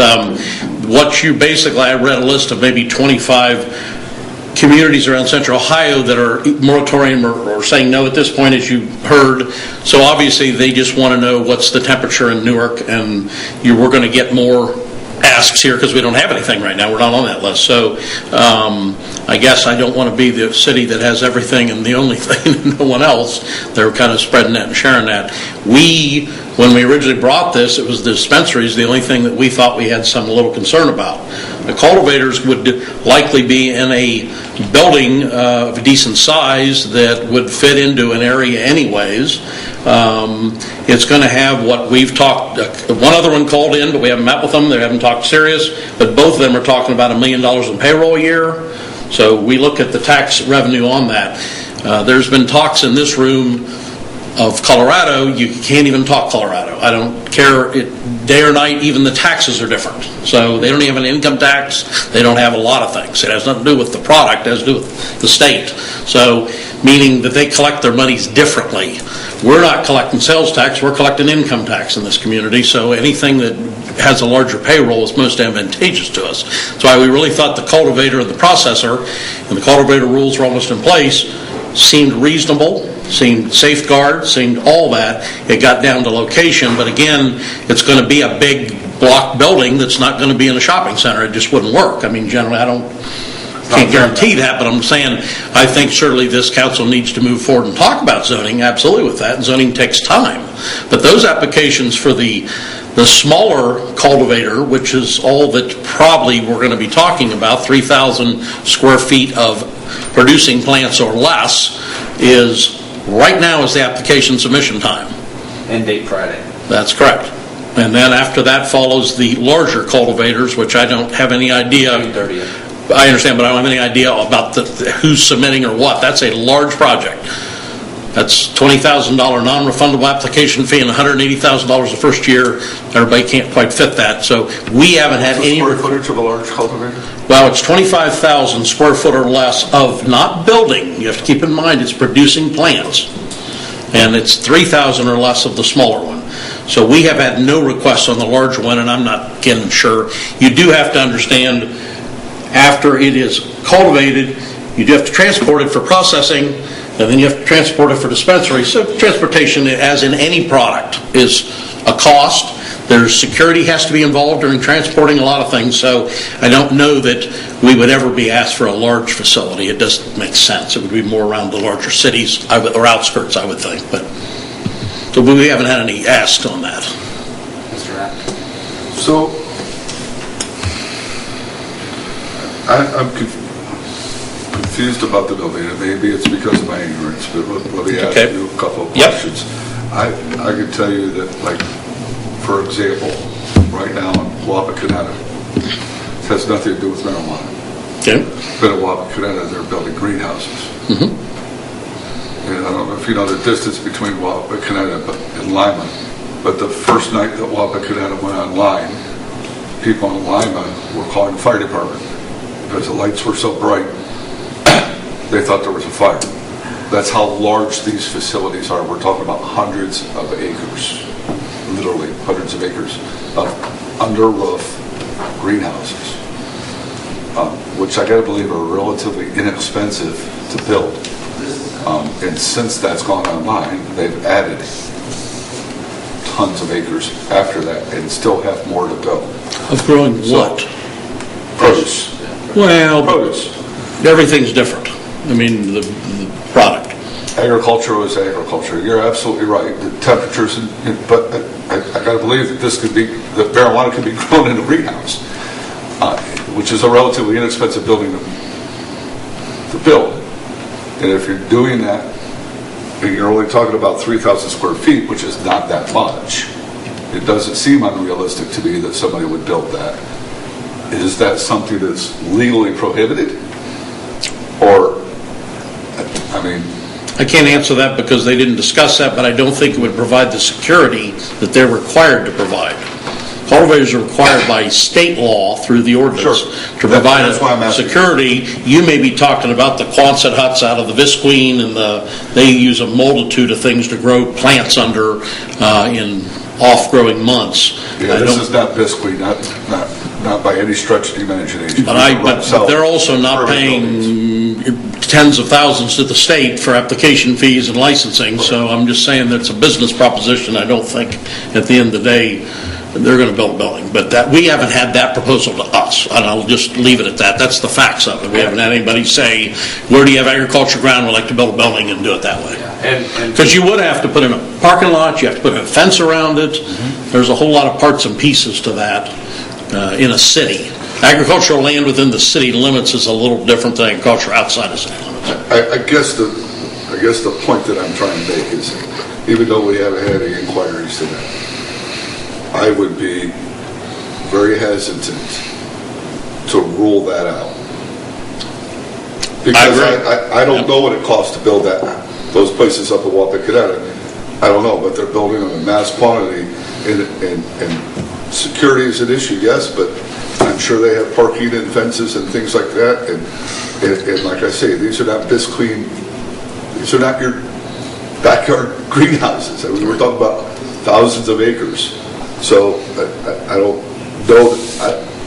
what you basically, I read a list of maybe 25 communities around Central Ohio that are moratorium or saying no at this point, as you heard. So obviously they just want to know what's the temperature in Newark, and we're going to get more asks here because we don't have anything right now. We're not on that list. So I guess I don't want to be the city that has everything and the only thing and no one else. They're kind of spreading that and sharing that. When we originally brought this, it was the dispensaries, the only thing that we thought we had some little concern about. The cultivators would likely be in a building of a decent size that would fit into an area anyways. It's going to have what we've talked, one other one called in, but we haven't met with them. They haven't talked serious, but both of them are talking about $1 million in payroll a year. So we look at the tax revenue on that. There's been talks in this room of Colorado. You can't even talk Colorado. I don't care day or night, even the taxes are different. So they don't even have an income tax. They don't have a lot of things. It has nothing to do with the product. It has to do with the state. So meaning that they collect their monies differently. We're not collecting sales tax. We're collecting income tax in this community. So anything that has a larger payroll is most advantageous to us. That's why we really thought the cultivator and the processor, and the cultivator rules were almost in place, seemed reasonable, seemed safeguard, seemed all that. It got down to location, but again, it's going to be a big block building that's not going to be in a shopping center. It just wouldn't work. I mean, generally, can't guarantee that, but I'm saying I think certainly this council needs to move forward and talk about zoning, absolutely with that, and zoning takes time. But those applications for the smaller cultivator, which is all that probably we're going to be talking about, 3,000 square feet of producing plants or less, is right now is the application submission time. End date Friday. That's correct. And then after that follows the larger cultivators, which I don't have any idea. I understand, but I don't have any idea about who's submitting or what. That's a large project. That's $20,000 non-refundable application fee and $180,000 the first year. Everybody can't quite fit that. So we haven't had any. Square footage of a large cultivator? Well, it's 25,000 square foot or less of not building. You have to keep in mind it's producing plants. And it's 3,000 or less of the smaller one. So we have had no requests on the larger one, and I'm not again sure. You do have to understand, after it is cultivated, you do have to transport it for processing, and then you have to transport it for dispensary. So transportation, as in any product, is a cost. There's security has to be involved during transporting a lot of things. So I don't know that we would ever be asked for a large facility. It doesn't make sense. It would be more around the larger cities or outskirts, I would think. But so we haven't had any asks on that. Mr. Rapp. So I'm confused about the building, and maybe it's because of my ignorance, but let me ask you a couple of questions. I can tell you that, like, for example, right now in Wapakoneta, it has nothing to do with marijuana. Okay. But in Wapakoneta, they're building greenhouses. Mm-hmm. And I don't know if you know the distance between Wapakoneta and Lima, but the first night that Wapakoneta went online, people in Lima were calling the fire department because the lights were so bright, they thought there was a fire. That's how large these facilities are. We're talking about hundreds of acres, literally hundreds of acres of under roof greenhouses, which I got to believe are relatively inexpensive to build. And since that's gone online, they've added tons of acres after that and still have more to go. Of growing what? Produce. Well, produce. Everything's different. I mean, the product. Agriculture is agriculture. You're absolutely right. The temperatures, but I got to believe that that marijuana can be grown in a greenhouse, which is a relatively inexpensive building to build. And if you're doing that, and you're only talking about 3,000 square feet, which is not that much, it doesn't seem unrealistic to me that somebody would build that. Is that something that's legally prohibited? Or, I mean... I can't answer that because they didn't discuss that, but I don't think it would provide the security that they're required to provide. Cultivators are required by state law through the ordinance to provide security. You may be talking about the Quonset huts out of the Visqueen, and they use a multitude of things to grow plants under in off-growing months. Yeah, this is not Visqueen, not by any stretch of the imagination. But they're also not paying tens of thousands to the state for application fees and licensing, so I'm just saying that's a business proposition. I don't think at the end of the day they're going to build a building, but that we haven't had that proposal to us, and I'll just leave it at that. That's the facts of it. We haven't had anybody say, where do you have agriculture ground, we'd like to build a building and do it that way. Because you would have to put in a parking lot, you have to put in a fence around it. There's a whole lot of parts and pieces to that in a city. Agricultural land within the city limits is a little different than agriculture outside of city limits. I guess the point that I'm trying to make is, even though we haven't had any inquiries today, I would be very hesitant to rule that out. Because I don't know what it costs to build those places up in Wapakoneta. I don't know, but they're building them in mass quantity, and security is an issue, yes, but I'm sure they have parking and fences and things like that. And like I say, these are not clean. These are not your backyard greenhouses. I mean, we're talking about thousands of acres. So I don't know.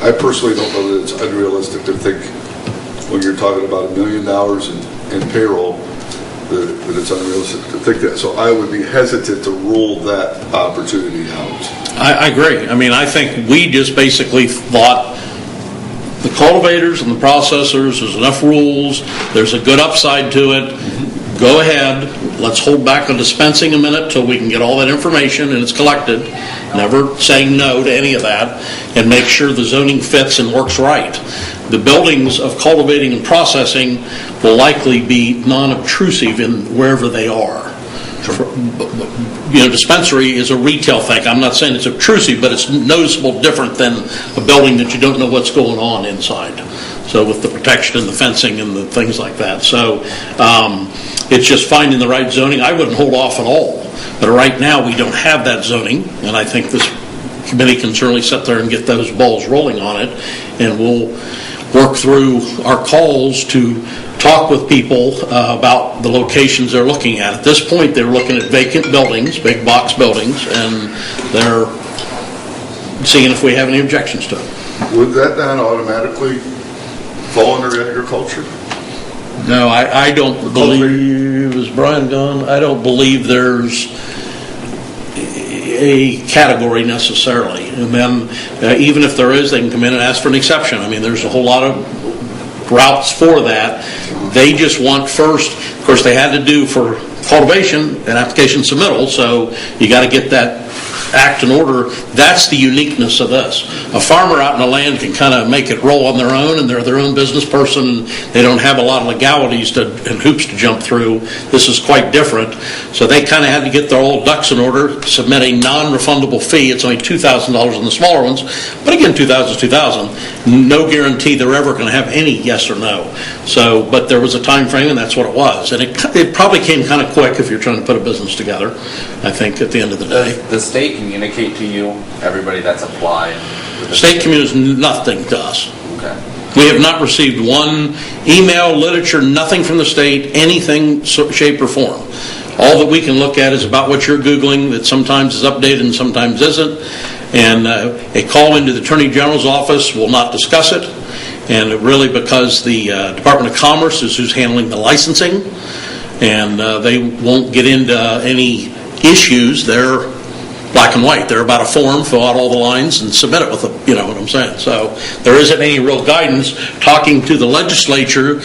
I personally don't know that it's unrealistic to think, when you're talking about $1 million in payroll, that it's unrealistic to think that. So I would be hesitant to rule that opportunity out. I agree. I mean, I think we just basically thought the cultivators and the processors, there's enough rules, there's a good upside to it. Go ahead, let's hold back on dispensing a minute till we can get all that information and it's collected. Never saying no to any of that, and make sure the zoning fits and works right. The buildings of cultivating and processing will likely be non-obtrusive in wherever they are. You know, dispensary is a retail thing. I'm not saying it's obtrusive, but it's noticeable different than a building that you don't know what's going on inside. So with the protection and the fencing and the things like that. So it's just finding the right zoning. I wouldn't hold off at all. But right now we don't have that zoning, and I think this committee can certainly sit there and get those balls rolling on it, and we'll work through our calls to talk with people about the locations they're looking at. At this point, they're looking at vacant buildings, big box buildings, and they're seeing if we have any objections to it. Would that not automatically fall under agriculture? No, I don't believe, is Brian gone? I don't believe there's a category necessarily. And then even if there is, they can come in and ask for an exception. I mean, there's a whole lot of routes for that. They just want first, of course, they had to do for cultivation an application submittal, so you got to get that act in order. That's the uniqueness of this. A farmer out in the land can kind of make it roll on their own, and they're their own business person, and they don't have a lot of legalities and hoops to jump through. This is quite different. So they kind of had to get their old ducks in order, submit a non-refundable fee. It's only $2,000 on the smaller ones, but again, $2,000 is $2,000. No guarantee they're ever going to have any yes or no. So, but there was a time frame, and that's what it was. And it probably came kind of quick if you're trying to put a business together, I think, at the end of the day. The state communicate to you, everybody that's applied? State communicates nothing to us. Okay. We have not received one email, literature, nothing from the state, anything, shape, or form. All that we can look at is about what you're Googling, that sometimes is updated and sometimes isn't. And a call into the Attorney General's office will not discuss it. And really because the Department of Commerce is who's handling the licensing, and they won't get into any issues. They're black and white. They're about a form, fill out all the lines, and submit it with a, you know what I'm saying. So there isn't any real guidance. Talking to the legislature,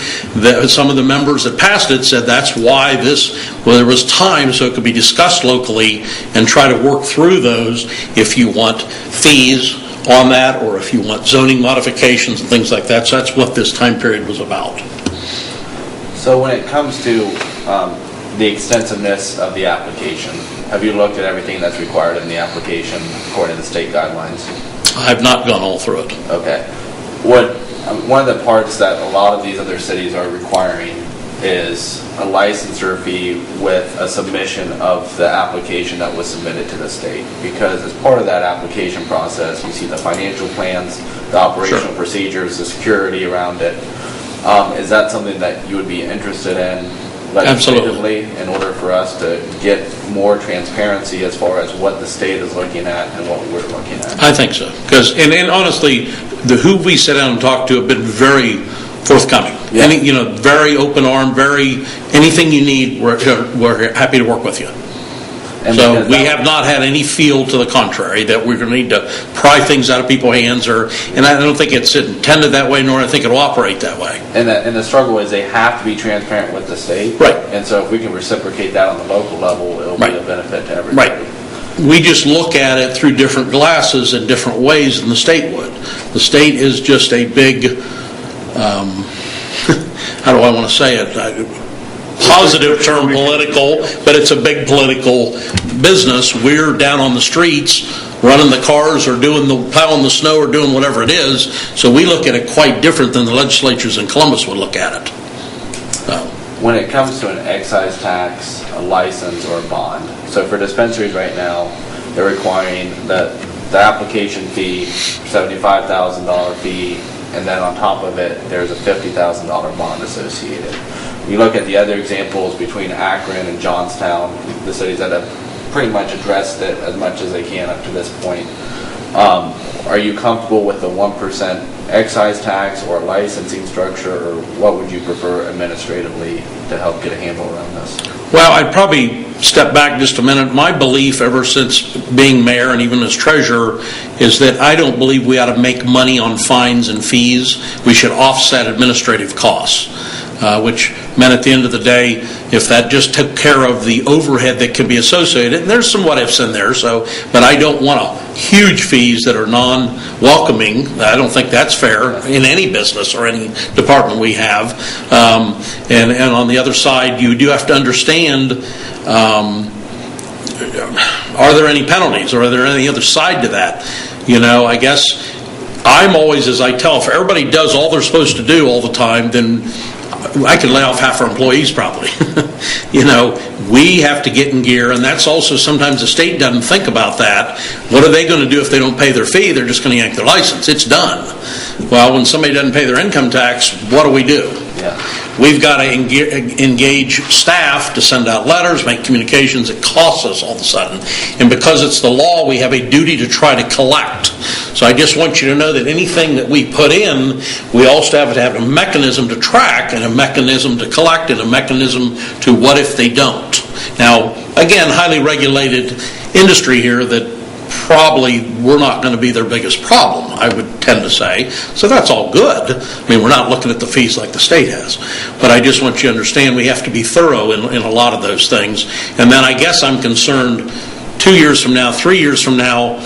some of the members that passed it said that's why there was time so it could be discussed locally and try to work through those if you want fees on that or if you want zoning modifications and things like that. So that's what this time period was about. So when it comes to the extensiveness of the application, have you looked at everything that's required in the application according to the state guidelines? I have not gone all through it. Okay. One of the parts that a lot of these other cities are requiring is a licensure fee with a submission of the application that was submitted to the state. Because as part of that application process, you see the financial plans, the operational procedures, the security around it. Is that something that you would be interested in legislatively in order for us to get more transparency as far as what the state is looking at and what we're looking at? I think so. Because, and honestly, who we sit down and talk to have been very forthcoming. Any, very open arm, anything you need, we're happy to work with you. And So we have not had any feel to the contrary, that we're going to need to pry things out of people's hands, and I don't think it's intended that way, nor I think it'll operate that way. And the struggle is they have to be transparent with the state. Right. And so if we can reciprocate that on the local level, it'll be a benefit to everybody. Right. We just look at it through different glasses in different ways than the state would. The state is just a big, how do I want to say it? Positive term, political, but it's a big political business. We're down on the streets running the cars or plowing the snow or doing whatever it is, so we look at it quite different than the legislatures in Columbus would look at it. When it comes to an excise tax, a license, or a bond, so for dispensaries right now, they're requiring the application fee, $75,000 fee, and then on top of it, there's a $50,000 bond associated. You look at the other examples between Akron and Johnstown, the cities that have pretty much addressed it as much as they can up to this point. Are you comfortable with the 1% excise tax or licensing structure, or what would you prefer administratively to help get a handle around this? Well, I'd probably step back just a minute. My belief ever since being mayor and even as treasurer is that I don't believe we ought to make money on fines and fees. We should offset administrative costs. Which meant at the end of the day, if that just took care of the overhead that could be associated, and there's some what ifs in there, but I don't want huge fees that are non-welcoming. I don't think that's fair in any business or any department we have. And on the other side, you do have to understand, are there any penalties, or are there any other side to that? I guess I'm always, as I tell, if everybody does all they're supposed to do all the time, then I could lay off half our employees probably. We have to get in gear, and that's also sometimes the state doesn't think about that. What are they going to do if they don't pay their fee? They're just going to yank their license. It's done. Well, when somebody doesn't pay their income tax, what do? Yeah. We've got to engage staff to send out letters, make communications. It costs us all of a sudden. And because it's the law, we have a duty to try to collect. So I just want you to know that anything that we put in, we also have to have a mechanism to track and a mechanism to collect and a mechanism to what if they don't. Now, again, highly regulated industry here that probably we're not going to be their biggest problem, I would tend to say. So that's all good. I mean, we're not looking at the fees like the state has. But I just want you to understand we have to be thorough in a lot of those things. And then I guess I'm concerned 2 years from now, 3 years from now,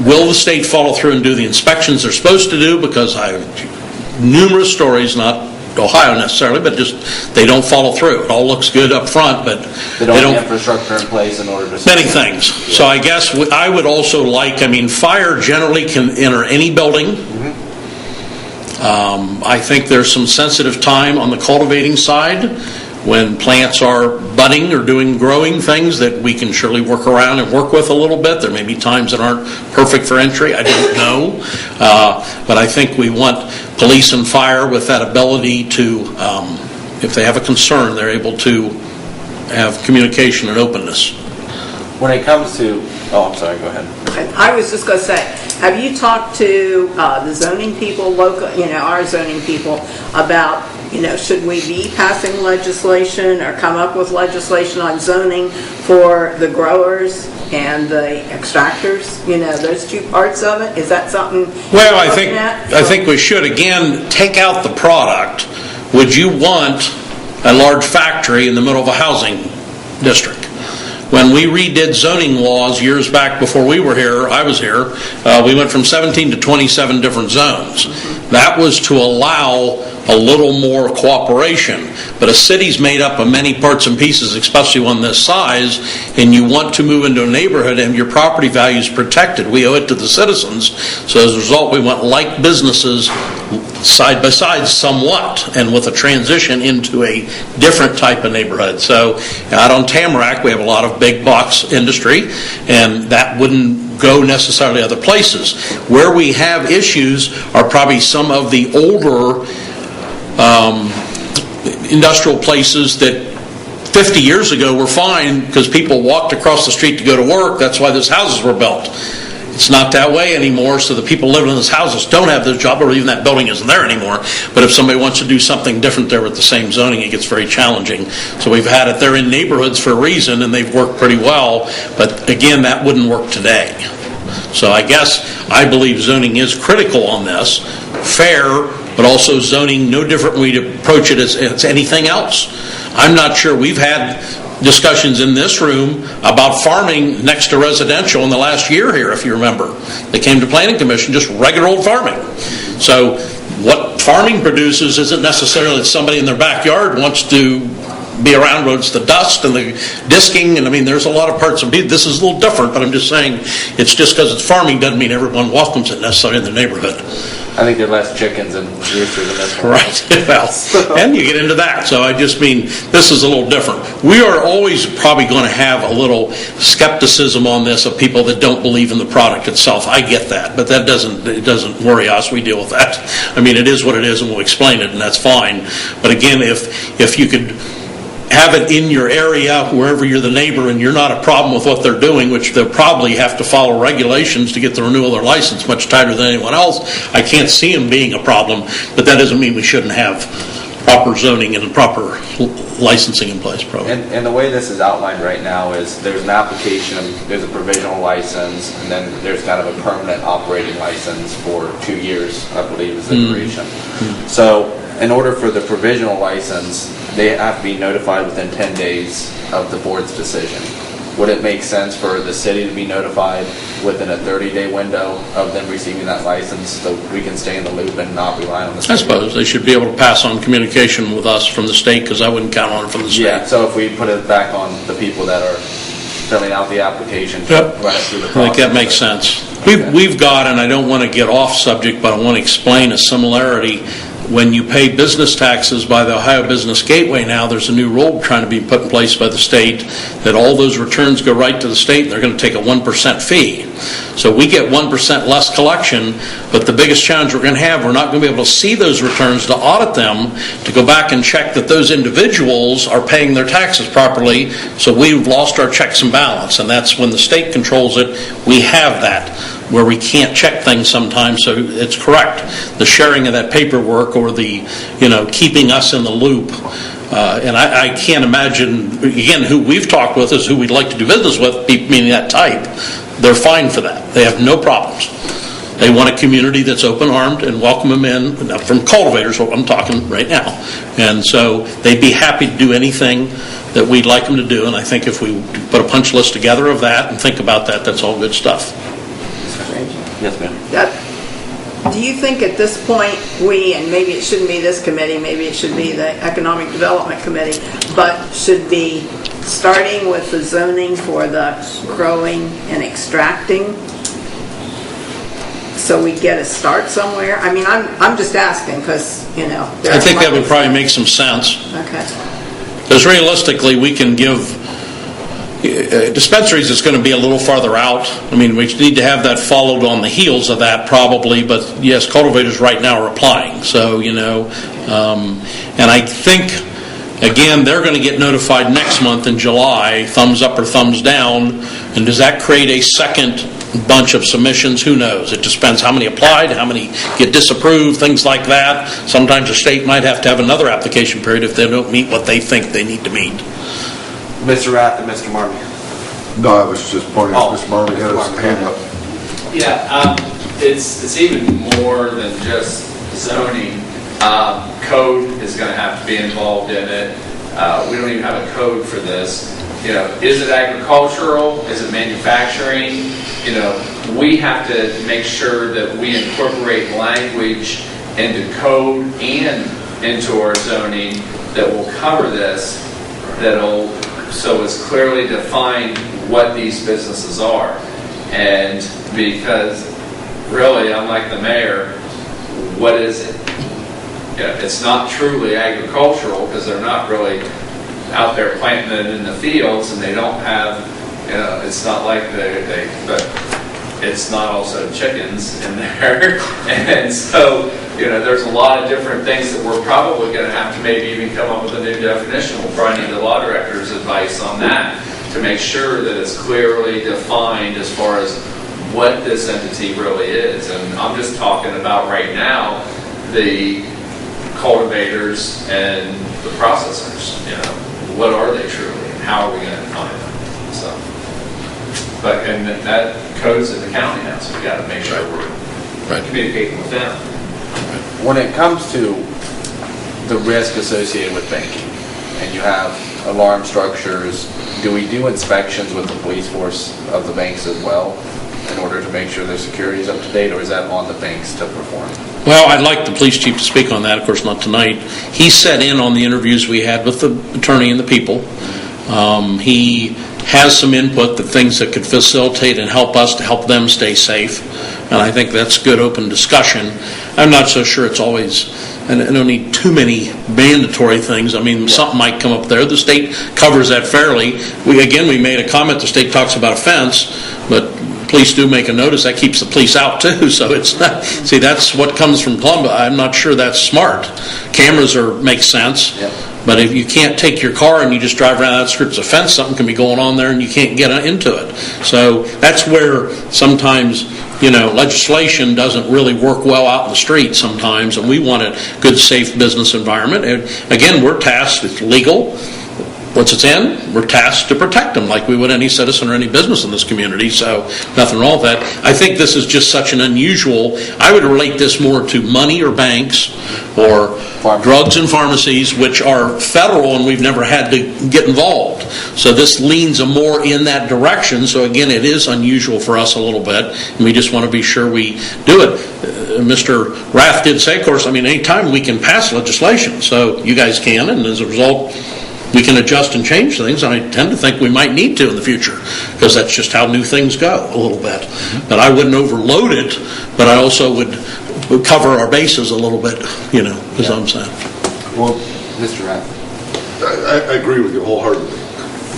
will the state follow through and do the inspections they're supposed to do? Because I have numerous stories, not Ohio necessarily, but just they don't follow through. It all looks good up front, but they don't have infrastructure in place in order to... Many things. Yeah. So I guess I would also fire generally can enter any building. Mm-hmm. I think there's some sensitive time on the cultivating side when plants are budding or growing things that we can surely work around and work with a little bit. There may be times that aren't perfect for entry. I don't know. But I think we want police and fire with that ability to, if they have a concern, they're able to have communication and openness. When it comes to... Oh, I'm sorry, go ahead. I was just going to say, have you talked to the zoning people, our zoning people, about, should we be passing legislation or come up with legislation on zoning for the growers and the extractors? Those two parts of it? Is that something? Well, I think we should again take out the product. Would you want a large factory in the middle of a housing district? When we redid zoning laws years back before I was here, we went from 17 to 27 different zones. That was to allow a little more cooperation. But a city's made up of many parts and pieces, especially one this size, and you want to move into a neighborhood and your property value is protected. We owe it to the citizens. So as a result, we want like businesses side by side somewhat, and with a transition into a different type of neighborhood. So out on Tamarack, we have a lot of big box industry, and that wouldn't go necessarily other places. Where we have issues are probably some of the older industrial places that 50 years ago were fine because people walked across the street to go to work. That's why those houses were built. It's not that way anymore, so the people living in those houses don't have those jobs, or even that building isn't there anymore. But if somebody wants to do something different there with the same zoning, it gets very challenging. So we've had it, they're in neighborhoods for a reason, and they've worked pretty well, but again, that wouldn't work today. So I believe zoning is critical on this, fair, but also zoning no different way to approach it as anything else. I'm not sure, we've had discussions in this room about farming next to residential in the last year here, if you remember. They came to Planning Commission, just regular old farming. So what farming produces isn't necessarily that somebody in their backyard wants to be around roads, the dust and the disking, and I mean, there's a lot of parts of it. This is a little different, but I'm just saying, it's just because it's farming doesn't mean everyone welcomes it necessarily in the neighborhood. I think there are less chickens and roosters in this one. Right. Well, and you get into that. So I just mean, this is a little different. We are always probably going to have a little skepticism on this of people that don't believe in the product itself. I get that, but it doesn't worry us. We deal with that. I mean, it is what it is, and we'll explain it, and that's fine. But again, if you could have it in your area, wherever you're the neighbor, and you're not a problem with what they're doing, which they'll probably have to follow regulations to get the renewal of their license much tighter than anyone else. I can't see them being a problem, but that doesn't mean we shouldn't have proper zoning and proper licensing in place, probably. And the way this is outlined right now is there's an application, there's a provisional license, and then there's kind of a permanent operating license for 2 years, I believe is the duration. So in order for the provisional license, they have to be notified within 10 days of the board's decision. Would it make sense for the city to be notified within a 30-day window of them receiving that license so we can stay in the loop and not rely on the state? I suppose they should be able to pass on communication with us from the state, because I wouldn't count on it from the state. Yeah, so if we put it back on the people that are filling out the application, Yep. run it through the I process. think that makes sense. We've got, and I don't want to get off subject, but I want to explain a similarity. When you pay business taxes by the Ohio Business Gateway now, there's a new rule trying to be put in place by the state that all those returns go right to the state, and they're going to take a 1% fee. So we get 1% less collection, but the biggest challenge we're going to have, we're not going to be able to see those returns to audit them, to go back and check that those individuals are paying their taxes properly, so we've lost our checks and balance, and that's when the state controls it. We have that, where we can't check things sometimes, so it's correct. The sharing of that paperwork, or the, keeping us in the loop. And I can't imagine, again, who we've talked with is who we'd like to do business with, meaning that type. They're fine for that. They have no problems. They want a community that's open-armed and welcome them in, from cultivators, what I'm talking right now. And so they'd be happy to do anything that we'd like them to do, and I think if we put a punch list together of that and think about that, that's all good stuff. Yes, ma'am. Do you think at this point and maybe it shouldn't be this committee, maybe it should be the Economic Development Committee, but should be starting with the zoning for the growing and extracting, so we get a start somewhere? I mean, I'm just asking because, I think that would probably make some sense. Okay. Because realistically, we can give dispensaries, is going to be a little farther out. I mean, we need to have that followed on the heels of that probably, but yes, cultivators right now are applying. So, and I think, again, they're going to get notified next month in July, thumbs up or thumbs down, and does that create a second bunch of submissions? Who knows? It just depends how many applied, how many get disapproved, things like that. Sometimes the state might have to have another application period if they don't meet what they think they need to meet. Mr. Rath and Mr. Marmee. No, I was just pointing out, Mr. Marmee had his hand up. Yeah, it's even more than just zoning. Code is going to have to be involved in it. We don't even have a code for this. Is it agricultural? Is it manufacturing? We have to make sure that we incorporate language into code and into our zoning that will cover this, so it's clearly defined what these businesses are. And because really, unlike the mayor, what is it? It's not truly agricultural because they're not really out there planting it in the fields, and they don't have, it's not like but it's not also chickens in there. And so, there's a lot of different things that we're probably going to have to maybe even come up with a new definition. We'll probably need the law director's advice on that to make sure that it's clearly defined as far as what this entity really is. And I'm just talking about right now the cultivators and the processors. What are they truly, and how are we going to define them? So, and that code's in the county now, so we got to make sure we're communicating with them. When it comes to the risk associated with banking, and you have alarm structures, do we do inspections with the police force of the banks as well in order to make sure their security is up to date, or is that on the banks to perform? Well, I'd like the police chief to speak on that, of course not tonight. He sat in on the interviews we had with the attorney and the people. He has some input, the things that could facilitate and help us to help them stay safe. And I think that's good open discussion. I'm not so sure it's always, and I don't need too many mandatory things. I mean, something might come up there. The state covers that fairly. We made a comment, the state talks about a fence, but police do make a notice, that keeps the police out too, so it's not, see, that's what comes from Columbia. I'm not sure that's smart. Cameras make sense, but if you can't take your car and you just drive around that strips of fence, something can be going on there and you can't get into it. So that's where sometimes, legislation doesn't really work well out in the street sometimes, and we want a good, safe business environment. And again, we're tasked, it's legal. Once it's in, we're tasked to protect them like we would any citizen or any business in this community, so nothing wrong with that. I think this is just such an unusual, I would relate this more to money or banks or drugs and pharmacies, which are federal and we've never had to get involved. So this leans more in that direction, so again, it is unusual for us a little bit, and we just want to be sure we do it. Mr. Rath did say, of course, anytime we can pass legislation, so you guys can, and as a result, we can adjust and change things, and I tend to think we might need to in the future, because that's just how new things go a little bit. But I wouldn't overload it, but I also would cover our bases a little bit, as I'm saying. Well, Mr. Rath. I agree with you wholeheartedly.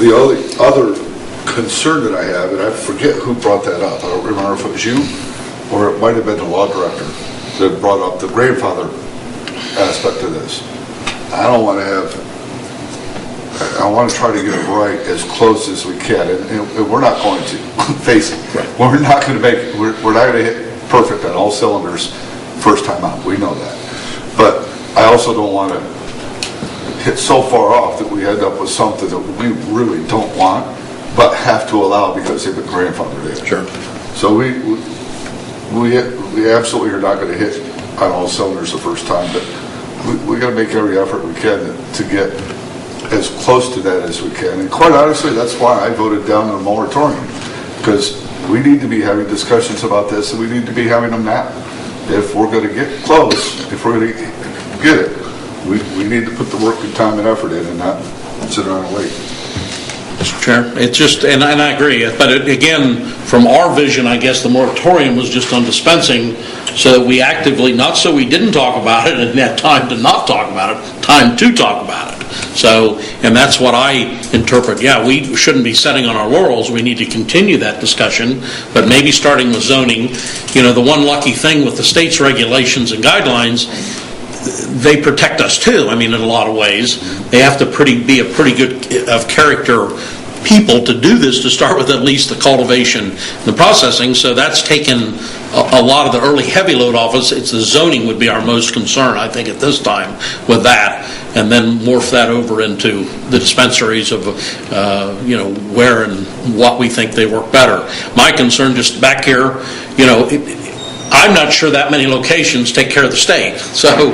The only other concern that I have, and I forget who brought that up, I don't remember if it was you, or it might have been the law director that brought up the grandfather aspect of this. I want to try to get it right as close as we can, and we're not going to face it. We're not going to we're not going to hit perfect on all cylinders first time out. We know that, but I also don't want to hit so far off that we end up with something that we really don't want, but have to allow because they've been grandfathered in. Sure. So we absolutely are not going to hit on all cylinders the first time, but we got to make every effort we can to get as close to that as we can. And quite honestly, that's why I voted down the moratorium, because we need to be having discussions about this, and we need to be having them now. If we're going to get close, if we're going to get it, we need to put the work and time and effort in and not sit around and wait. Mr. Chair, it's just, and I agree, but again, from our vision, I guess the moratorium was just on dispensing, so that we actively, not so we didn't talk about it and had time to not talk about it, time to talk about it. So, and that's what I interpret. Yeah, we shouldn't be sitting on our laurels. We need to continue that discussion, but maybe starting with zoning. The one lucky thing with the state's regulations and guidelines, they protect us too. In a lot of ways. They have to be a pretty good of character people to do this, to start with at least the cultivation and the processing. So that's taken a lot of the early heavy load off us. It's the zoning would be our most concern, I think, at this time with that, and then morph that over into the dispensaries of where and what we think they work better. My concern just back here, I'm not sure that many locations take care of the state. So,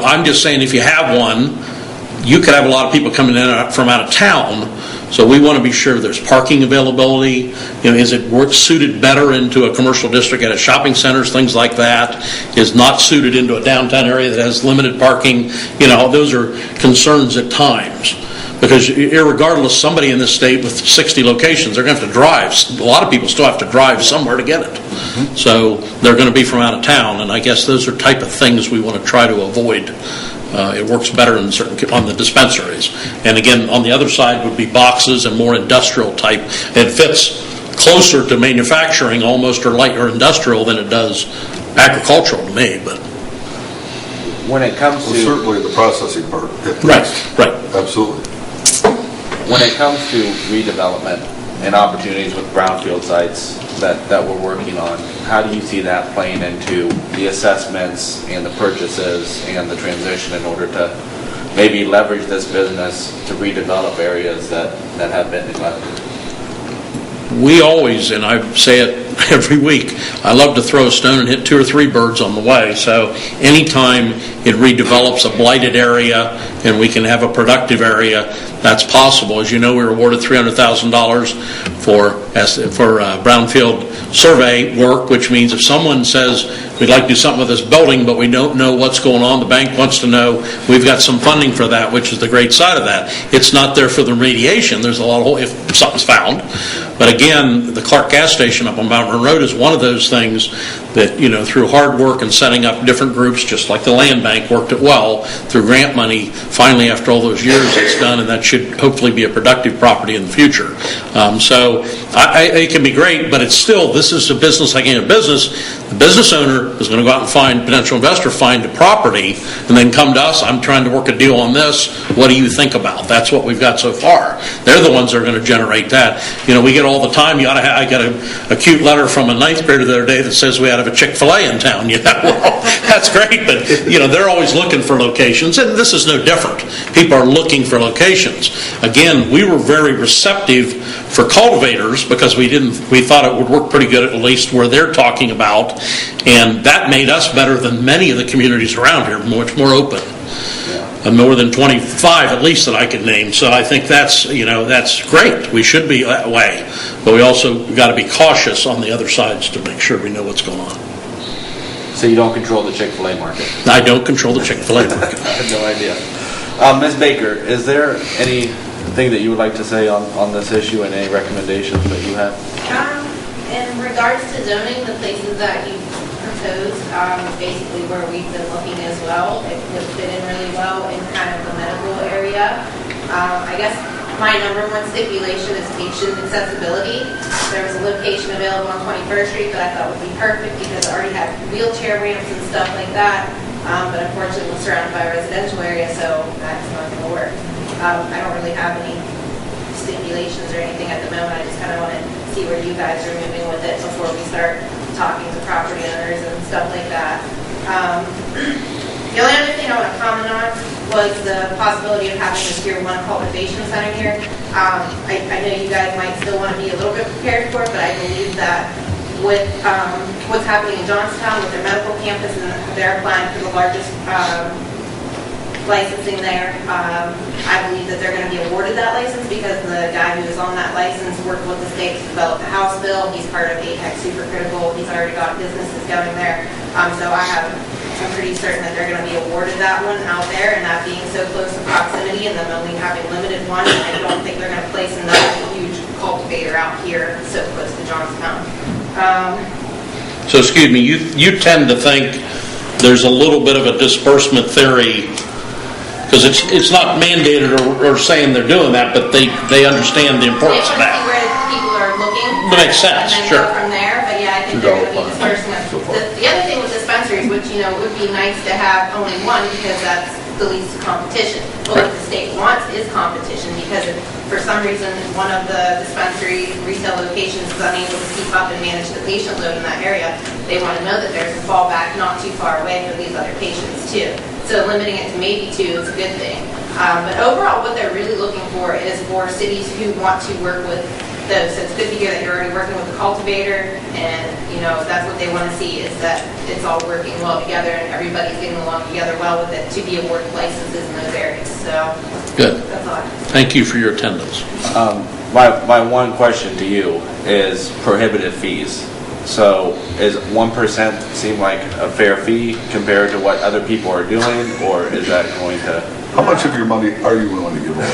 I'm just saying if you have one, you could have a lot of people coming in from out of town. So we want to be sure there's parking availability. Is it suited better into a commercial district at a shopping centers, things like that? Is not suited into a downtown area that has limited parking? Those are concerns at times. Because irregardless, somebody in this state with 60 locations, they're going to have to drive. A lot of people still have to drive somewhere to get it. Mm-hmm. So they're going to be from out of town, and I guess those are type of things we want to try to avoid. It works better on the dispensaries. And again, on the other side would be boxes and more industrial type. It fits closer to manufacturing almost, or light or industrial, than it does agricultural to me. But when it comes to certainly the processing part, right, absolutely. When it comes to redevelopment, and opportunities with brownfield sites that we're working on. How do you see that playing into the assessments and the purchases and the transition in order to maybe leverage this business to redevelop areas that have been neglected? We always, and I say it every week, I love to throw a stone and hit 2 or 3 birds on the way. So anytime it redevelops a blighted area and we can have a productive area, that's possible. As you know, we were awarded $300,000 for brownfield survey work, which means if someone says we'd like to do something with this building, but we don't know what's going on, the bank wants to know, we've got some funding for that, which is the great side of that. It's not there for the remediation. There's a lot of, if something's found. But again, the Clark gas station up on Mount Vernon Road is one of those things that, through hard work and setting up different groups, just like the land bank worked it well, through grant money, finally after all those years it's done, and that should hopefully be a productive property in the future. So it can be great, but it's still, this is a business like any business. The business owner is going to go out and find, potential investor, find a property, and then come to us, I'm trying to work a deal on this, what do you think about? That's what we've got so far. They're the ones that are going to generate that. We get all the time, I got a cute letter from a 9th grader the other day that says we ought to have a Chick-fil-A in town. Well, that's great, but they're always looking for locations, and this is no different. People are looking for locations. Again, we were very receptive for cultivators because we thought it would work pretty good, at least where they're talking about, and that made us better than many of the communities around here, much more open. More than 25 at least that I could name. So I think that's great. We should be that way, but we also got to be cautious on the other sides to make sure we know what's going on. So you don't control the Chick-fil-A market? I don't control the Chick-fil-A market. I had no idea. Ms. Baker, is there anything that you would like to say on this issue and any recommendations that you have? In regards to zoning, the places that you proposed, basically where we've been looking as well, it would fit in really well in kind of the medical area. I guess my number one stipulation is patient accessibility. There was a location available on 21st Street that I thought would be perfect because it already had wheelchair ramps and stuff like that, but unfortunately we're surrounded by a residential area, so that's not going to work. I don't really have any stipulations or anything at the moment. I just kind of want to see where you guys are moving with it before we start talking to property owners and stuff like that. The only other thing I want to comment on was the possibility of having a Tier 1 cultivation center here. I know you guys might still want to be a little bit prepared for it, but I believe that with what's happening in Johnstown with their medical campus, and they're applying for the largest licensing there, I believe that they're going to be awarded that license because the guy who is on that license worked with the state to develop the House bill. He's part of APEC Supercritical. He's already got businesses going there. So I'm pretty certain that they're going to be awarded that one out there, and that being so close in proximity and them only having limited one, I don't think they're going to place another huge cultivator out here so close to Johnstown. So excuse me, you tend to think there's a little bit of a disbursement theory because it's not mandated or saying they're doing that, but they understand the importance of that. Where people are looking. That makes sense, and then sure. go from there, but yeah, I think they're going to be dispersing it. The other thing with dispensaries, which it would be nice to have only one because that's the least competition. But what the state wants is competition because if for some reason one of the dispensary retail locations is unable to keep up and manage the patient load in that area, they want to know that there's a fallback not too far away for these other patients too. So limiting it to maybe 2 is a good thing. But overall, what they're really looking for is for cities who want to work with those. So it's good to hear that you're already working with the cultivator, and that's what they want to see is that it's all working well together and everybody's getting along together well with it to be awarded licenses in those areas. So good. That's all I have. Thank you for your attendance. My one question to you is prohibitive fees. So is 1% seem like a fair fee compared to what other people are doing, or is that going to... How much of your money are you willing to give away? I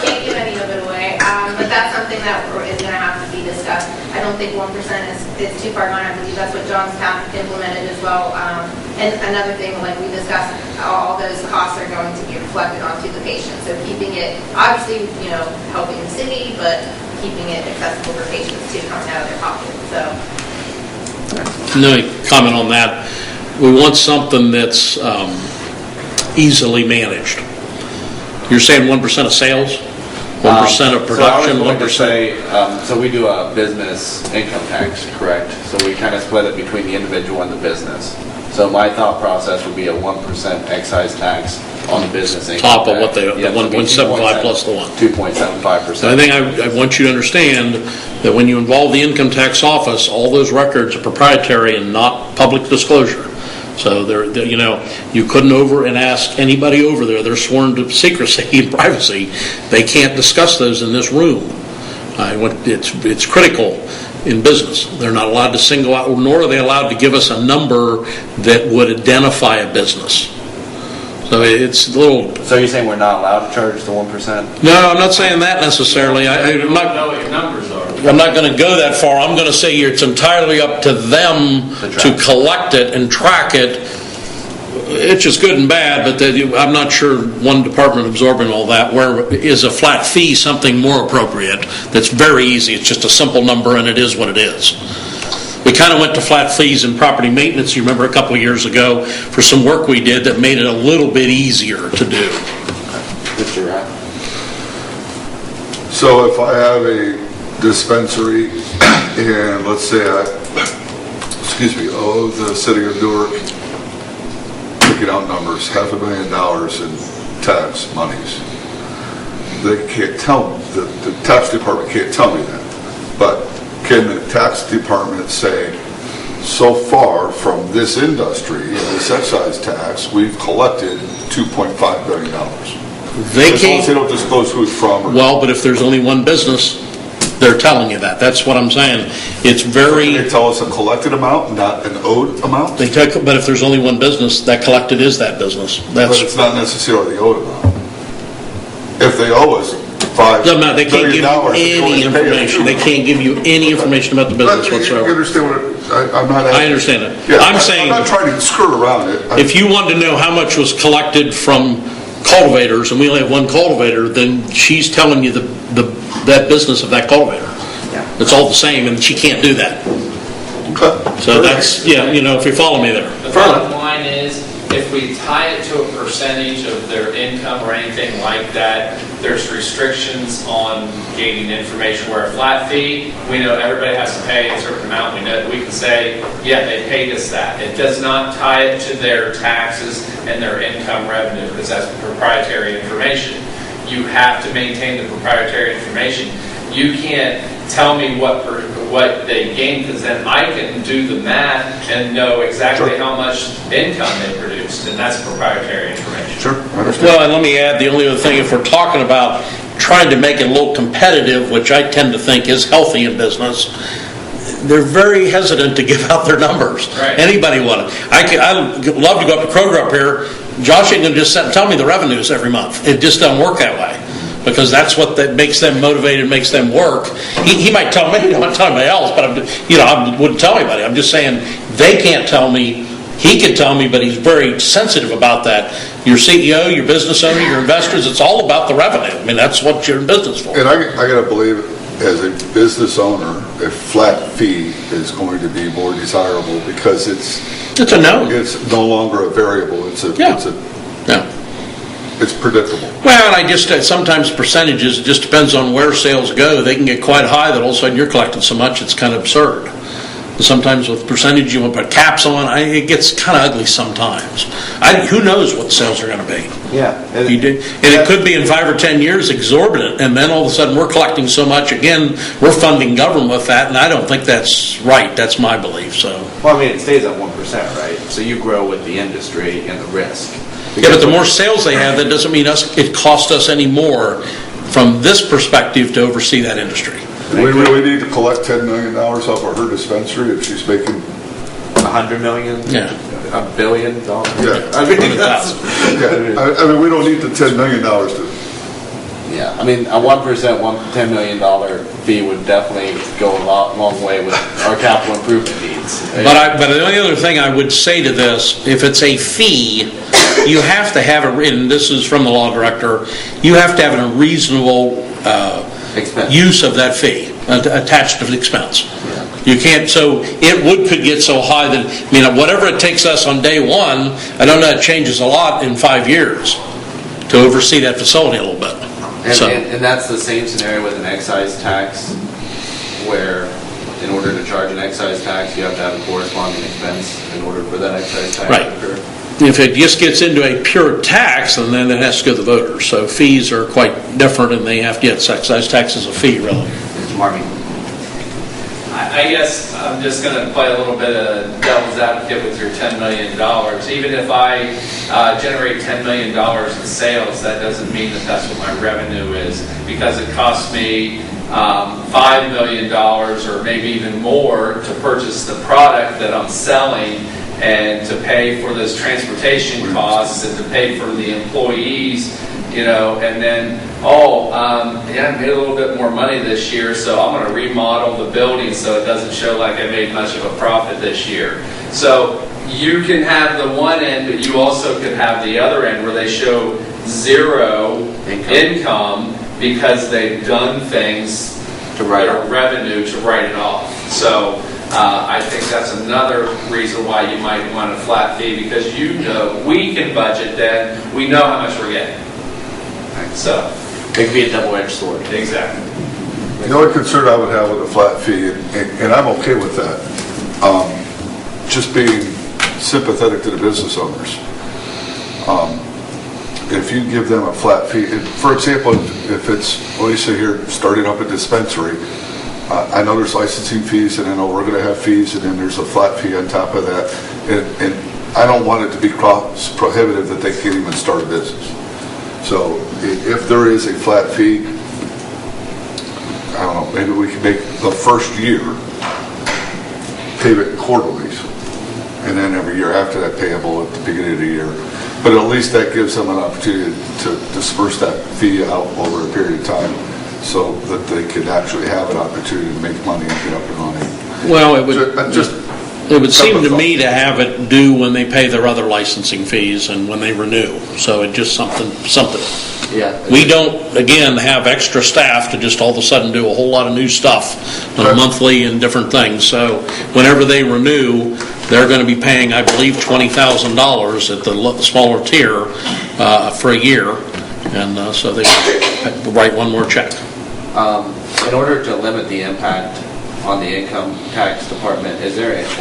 can't give any of it away, but that's something that is going to have to be discussed. I don't think 1% is too far gone. I believe that's what Johnstown implemented as well. And another thing, like we discussed, all those costs are going to be reflected onto the patient. So keeping it, obviously, helping the city, but keeping it accessible for patients too, coming out of their pocket. So. No comment on that. We want something that's easily managed. You're saying 1% of sales? 1% of production, So I was going to 1%. say, so we do a business income tax, correct? So we kind of split it between the individual and the business. So my thought process would be a 1% excise tax on the business income Top of tax. what the Yeah, so it'd be 1.75 plus the 1. 2.75%. So I think I want you to understand that when you involve the income tax office, all those records are proprietary and not public disclosure. So you couldn't over and ask anybody over there. They're sworn to secrecy and privacy. They can't discuss those in this room. It's critical in business. They're not allowed to single out, nor are they allowed to give us a number that would identify a business. So it's a little. So you're saying we're not allowed to charge the 1%? No, I'm not saying that necessarily. I'm not know what your numbers are. I'm not going to go that far. I'm going to say it's entirely up to them to collect it and track it. It's just good and bad, but I'm not sure one department absorbing all that. Where is a flat fee something more appropriate? That's very easy. It's just a simple number, and it is what it is. We kind of went to flat fees in property maintenance, you remember, a couple of years ago for some work we did that made it a little bit easier to do. Mr. Rath? So if I have a dispensary and let's say I owe the city of Newark, picking out numbers, $500,000 in tax monies. They can't tell, the tax department can't tell me that. But can the tax department say, so far from this industry and this excise tax, we've collected $2.5 billion? They as long as they don't disclose who it's from. Well, but if there's only one business, they're telling you that. That's what I'm saying. It's very. They tell us a collected amount, not an owed amount? But if there's only one business, that collected is that business. But it's not necessarily the owed amount. If they owe us they can't give you any information. They can't give you any information about the business whatsoever. You understand what I'm not asking. I understand it. Yeah, I'm saying. I'm not trying to skirt around it. If you wanted to know how much was collected from cultivators, and we only have one cultivator, then she's telling you that business of that cultivator. Yeah. It's all the same, and she can't do that. Okay. So that's, if you follow me there. The bottom line is, if we tie it to a percentage of their income or anything like that, there's restrictions on gaining information. Where a flat fee, we know everybody has to pay a certain amount. We know we can say, yeah, they paid us that. It does not tie it to their taxes and their income revenue, because that's proprietary information. You have to maintain the proprietary information. You can't tell me what they gained, because then I can do the math and know exactly how much income they produced, and that's proprietary information. Sure, I understand. Well, and let me add the only other thing, if we're talking about trying to make it a little competitive, which I tend to think is healthy in business, they're very hesitant to give out their numbers. Right. Anybody want it? I'd love to go up to Kroger up here. Josh ain't going to just sit and tell me the revenues every month. It just doesn't work that way. Because that's what that makes them motivated, makes them work. He might tell me, I don't tell anybody else, but I wouldn't tell anybody. I'm just saying they can't tell me. He can tell me, but he's very sensitive about that. Your CEO, your business owner, your investors, it's all about the revenue. I mean, that's what you're in business for. And I got to believe, as a business owner, a flat fee is going to be more desirable because it's a no. It's no longer a variable. It's predictable. Well, and I just sometimes percentages, it just depends on where sales go. They can get quite high that all of a sudden you're collecting so much it's kind of absurd. Sometimes with percentage you want to put caps on, it gets kind of ugly sometimes. Who knows what sales are going to be? Yeah. And it could be in 5 or 10 years exorbitant, and then all of a sudden we're collecting so much. Again, we're funding government with that, and I don't think that's right. That's my belief. So. Well, I mean, it stays at 1%, right? So you grow with the industry and the risk. Yeah, but the more sales they have, that doesn't mean it costs us any more from this perspective to oversee that industry. Do we really need to collect $10 million off of her dispensary if she's making $100 million? Yeah. $1 billion? Yeah. I mean, that's... I mean, we don't need the $10 million to... Yeah, I mean, a 1%, $10 million fee would definitely go a long way with our capital improvement needs. But the only other thing I would say to this, if it's a fee, you have to have it, and this is from the law director, you have to have a reasonable use of that fee attached to the expense. Yeah. You can't, so it could get so high that, whatever it takes us on day one, I don't know, it changes a lot in 5 years to oversee that facility a little bit. So, And that's the same scenario with an excise tax, where in order to charge an excise tax, you have to have a corresponding expense in order for that excise tax Right. to occur. if it just gets into a pure tax, and then it has to go to the voters. So fees are quite different, and they have to get excise tax as a fee, really. Marvin? I guess I'm just going to play a little bit of devil's advocate with your $10 million. Even if I generate $10 million in sales, that doesn't mean that that's what my revenue is, because it costs me $5 million or maybe even more to purchase the product that I'm selling, and to pay for those transportation costs, and to pay for the employees, and then, I made a little bit more money this year, so I'm going to remodel the building so it doesn't show like I made much of a profit this year. So you can have the one end, but you also could have the other end where they show zero income because they've done things To write or revenue to write it off. So I think that's another reason why you might want a flat fee, because we can budget then, we know how much we're getting. So It could be a double-edged sword. exactly. The only concern I would have with a flat fee, and I'm okay with that, just being sympathetic to the business owners. If you give them a flat fee, for example, if it's, Lisa here, starting up a dispensary, I know there's licensing fees, and I know we're going to have fees, and then there's a flat fee on top of that, and I don't want it to be cost prohibitive that they can't even start a business. So if there is a flat fee, I don't know, maybe we can make the first year payment quarterly, and then every year after that payable at the beginning of the year. But at least that gives them an opportunity to disperse that fee out over a period of time, so that they could actually have an opportunity to make money and get up and running. Well, it would seem to me to have it due when they pay their other licensing fees and when they renew. So it just something. Yeah. We don't, again, have extra staff to just all of a sudden do a whole lot of new stuff monthly and different things. So whenever they renew, they're going to be paying, I believe, $20,000 at the smaller tier for a year. And so they write one more check. In order to limit the impact on the income tax department,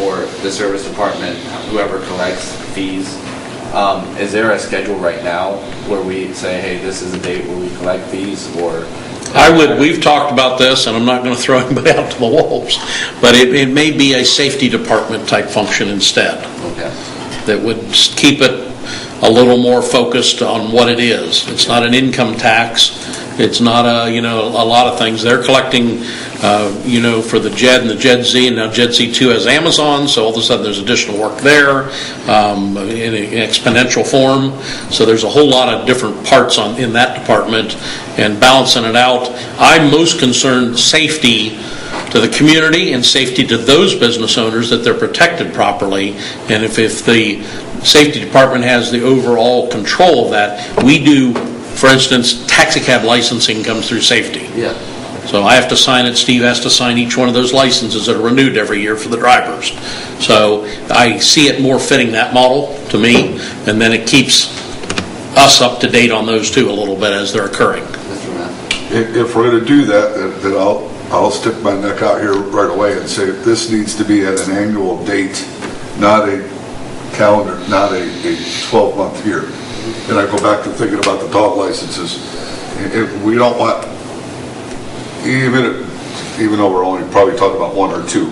or the service department, whoever collects fees, is there a schedule right now where we say, hey, this is a date where we collect fees, or? We've talked about this, and I'm not going to throw anybody out to the wolves, but it may be a safety department type function instead. Okay. That would keep it a little more focused on what it is. It's not an income tax. It's not a lot of things. They're collecting, for the JED and the JED-Z, and now JED-Z2 has Amazon, so all of a sudden there's additional work there in an exponential form. So there's a whole lot of different parts in that department, and balancing it out. I'm most concerned safety to the community and safety to those business owners, that they're protected properly. And if the safety department has the overall control of that, we do. For instance, taxi cab licensing comes through safety. Yeah. So I have to sign it, Steve has to sign each one of those licenses that are renewed every year for the drivers. So I see it more fitting that model to me, and then it keeps us up to date on those too a little bit as they're occurring. If we're going to do that, then I'll stick my neck out here right away and say this needs to be at an annual date, not a calendar, not a 12-month year. And I go back to thinking about the dog licenses. We don't want, even though we're only probably talking about one or two,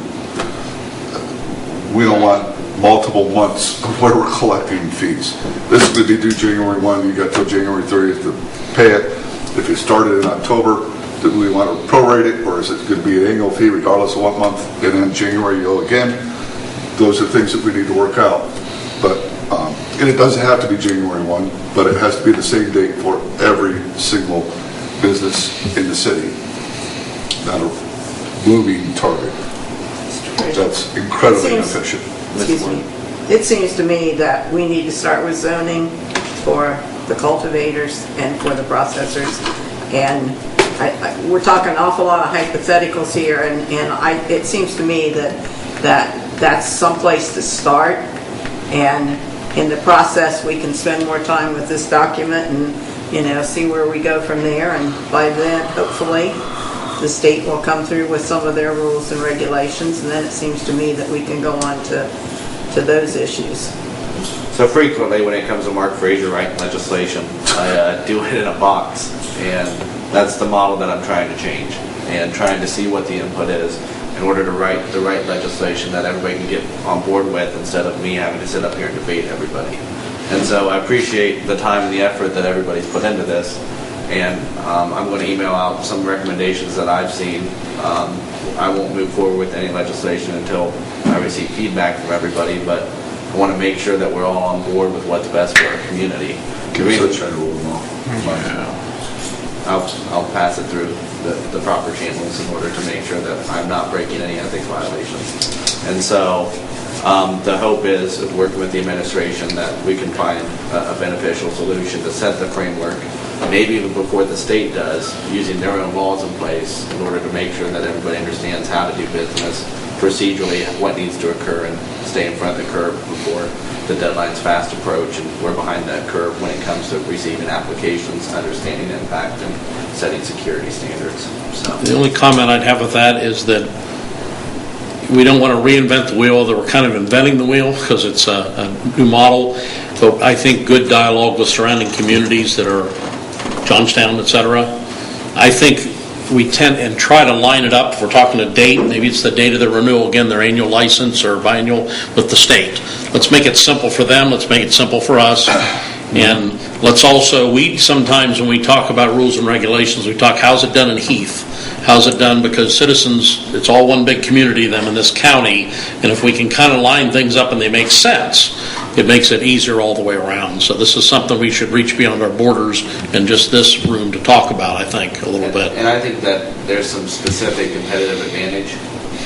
we don't want multiple months where we're collecting fees. This is going to be due January 1, you got till January 30th to pay it. If you started in October, do we want to prorate it, or is it going to be an annual fee regardless of what month, and then January you owe again? Those are things that we need to work out. But and it doesn't have to be January 1, but it has to be the same date for every single business in the city, not a moving target. That's incredibly inefficient. Excuse me. It seems to me that we need to start with zoning for the cultivators and for the processors. And we're talking an awful lot of hypotheticals here, and it seems to me that that's someplace to start. And in the process, we can spend more time with this document and, see where we go from there, and by then, hopefully, the state will come through with some of their rules and regulations, and then it seems to me that we can go on to those issues. So frequently, when it comes to Mark Fraser writing legislation, I do it in a box, and that's the model that I'm trying to change, and trying to see what the input is in order to write the right legislation that everybody can get on board with, instead of me having to sit up here and debate everybody. And so I appreciate the time and the effort that everybody's put into this, and I'm going to email out some recommendations that I've seen. I won't move forward with any legislation until I receive feedback from everybody, but I want to make sure that we're all on board with what's best for our community. I'll pass it through the proper channels in order to make sure that I'm not breaking any ethics violations. And so the hope is, working with the administration, that we can find a beneficial solution to set the framework, maybe even before the state does, using their own laws in place in order to make sure that everybody understands how to do business procedurally, what needs to occur, and stay in front of the curve before the deadlines fast approach, and we're behind that curve when it comes to receiving applications, understanding impact, and setting security standards. So the only comment I'd have with that is that we don't want to reinvent the wheel, that we're kind of inventing the wheel because it's a new model. But I think good dialogue with surrounding communities that are Johnstown, etc. I think we tend and try to line it up. If we're talking a date, maybe it's the date of the renewal, again, their annual license or biannual with the state. Let's make it simple for them. Let's make it simple for us. And let's also, sometimes when we talk about rules and regulations, we talk, how's it done in Heath? How's it done? Because citizens, it's all one big community, them in this county, and if we can kind of line things up and they make sense, it makes it easier all the way around. So this is something we should reach beyond our borders and just this room to talk about, I think, a little bit. And I think that there's some specific competitive advantage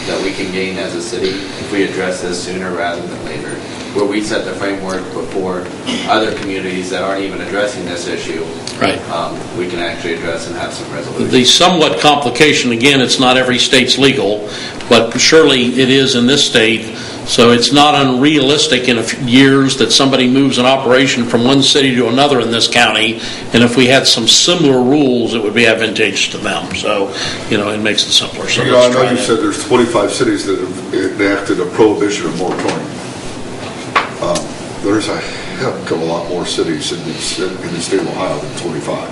that we can gain as a city if we address this sooner rather than later, where we set the framework before other communities that aren't even addressing this issue. Right. We can actually address and have some resolution. The somewhat complication, again, it's not every state's legal, but surely it is in this state. So it's not unrealistic in a few years that somebody moves an operation from one city to another in this county, and if we had some similar rules, it would be advantageous to them. So, it makes it simpler. So I know you said there's 25 cities that have enacted a prohibition of moratorium. There's a heck of a lot more cities in the state of Ohio than 25.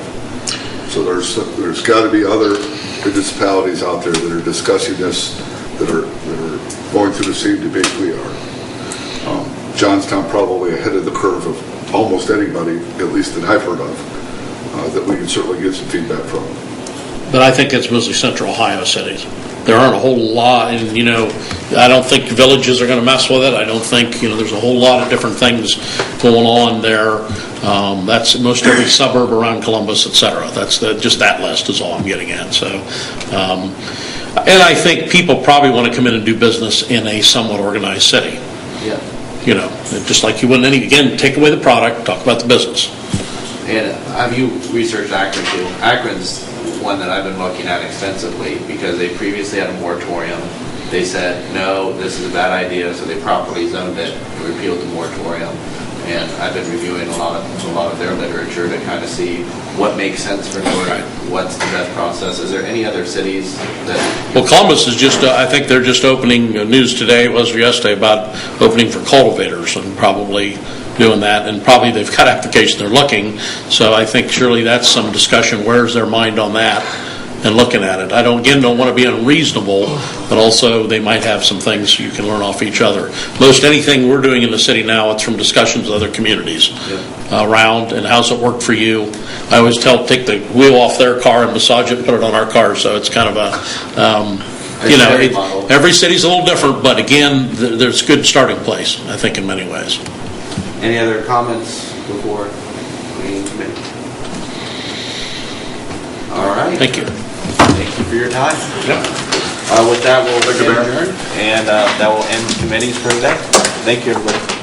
So there's got to be other municipalities out there that are discussing this, that are going through the same debate we are. Johnstown probably ahead of the curve of almost anybody, at least that I've heard of, that we can certainly get some feedback from. But I think it's mostly central Ohio cities. There aren't a whole lot, and I don't think villages are going to mess with it. I don't think, there's a whole lot of different things going on there. That's most every suburb around Columbus, etc. That's just that list is all I'm getting at. So, and I think people probably want to come in and do business in a somewhat organized city. Yeah. Just like you wouldn't again, take away the product, talk about the business. And have you researched Akron too? Akron's one that I've been looking at extensively because they previously had a moratorium. They said, no, this is a bad idea, so they properly zoned it and repealed the moratorium. And I've been reviewing a lot of their literature to kind of see what makes sense for Newark, what's the best process. Is there any other cities that... Well, Columbus is just, I think they're just opening, news today, it was yesterday, about opening for cultivators and probably doing that, and probably they've got applications, they're looking, so I think surely that's some discussion, where's their mind on that, and looking at it. I don't want to be unreasonable, but also they might have some things you can learn off each other. Most anything we're doing in the city now, it's from discussions with other communities around, and how's it work for you. I always take the wheel off their car and massage it and put it on our car, so it's kind of a, every city's a little different, but again, there's a good starting place, I think, in many ways. Any other comments before we commit? All right. Thank you. Thank you for your time. Yep. With that, we'll adjourn, and that will end committees for today. Thank you, everybody.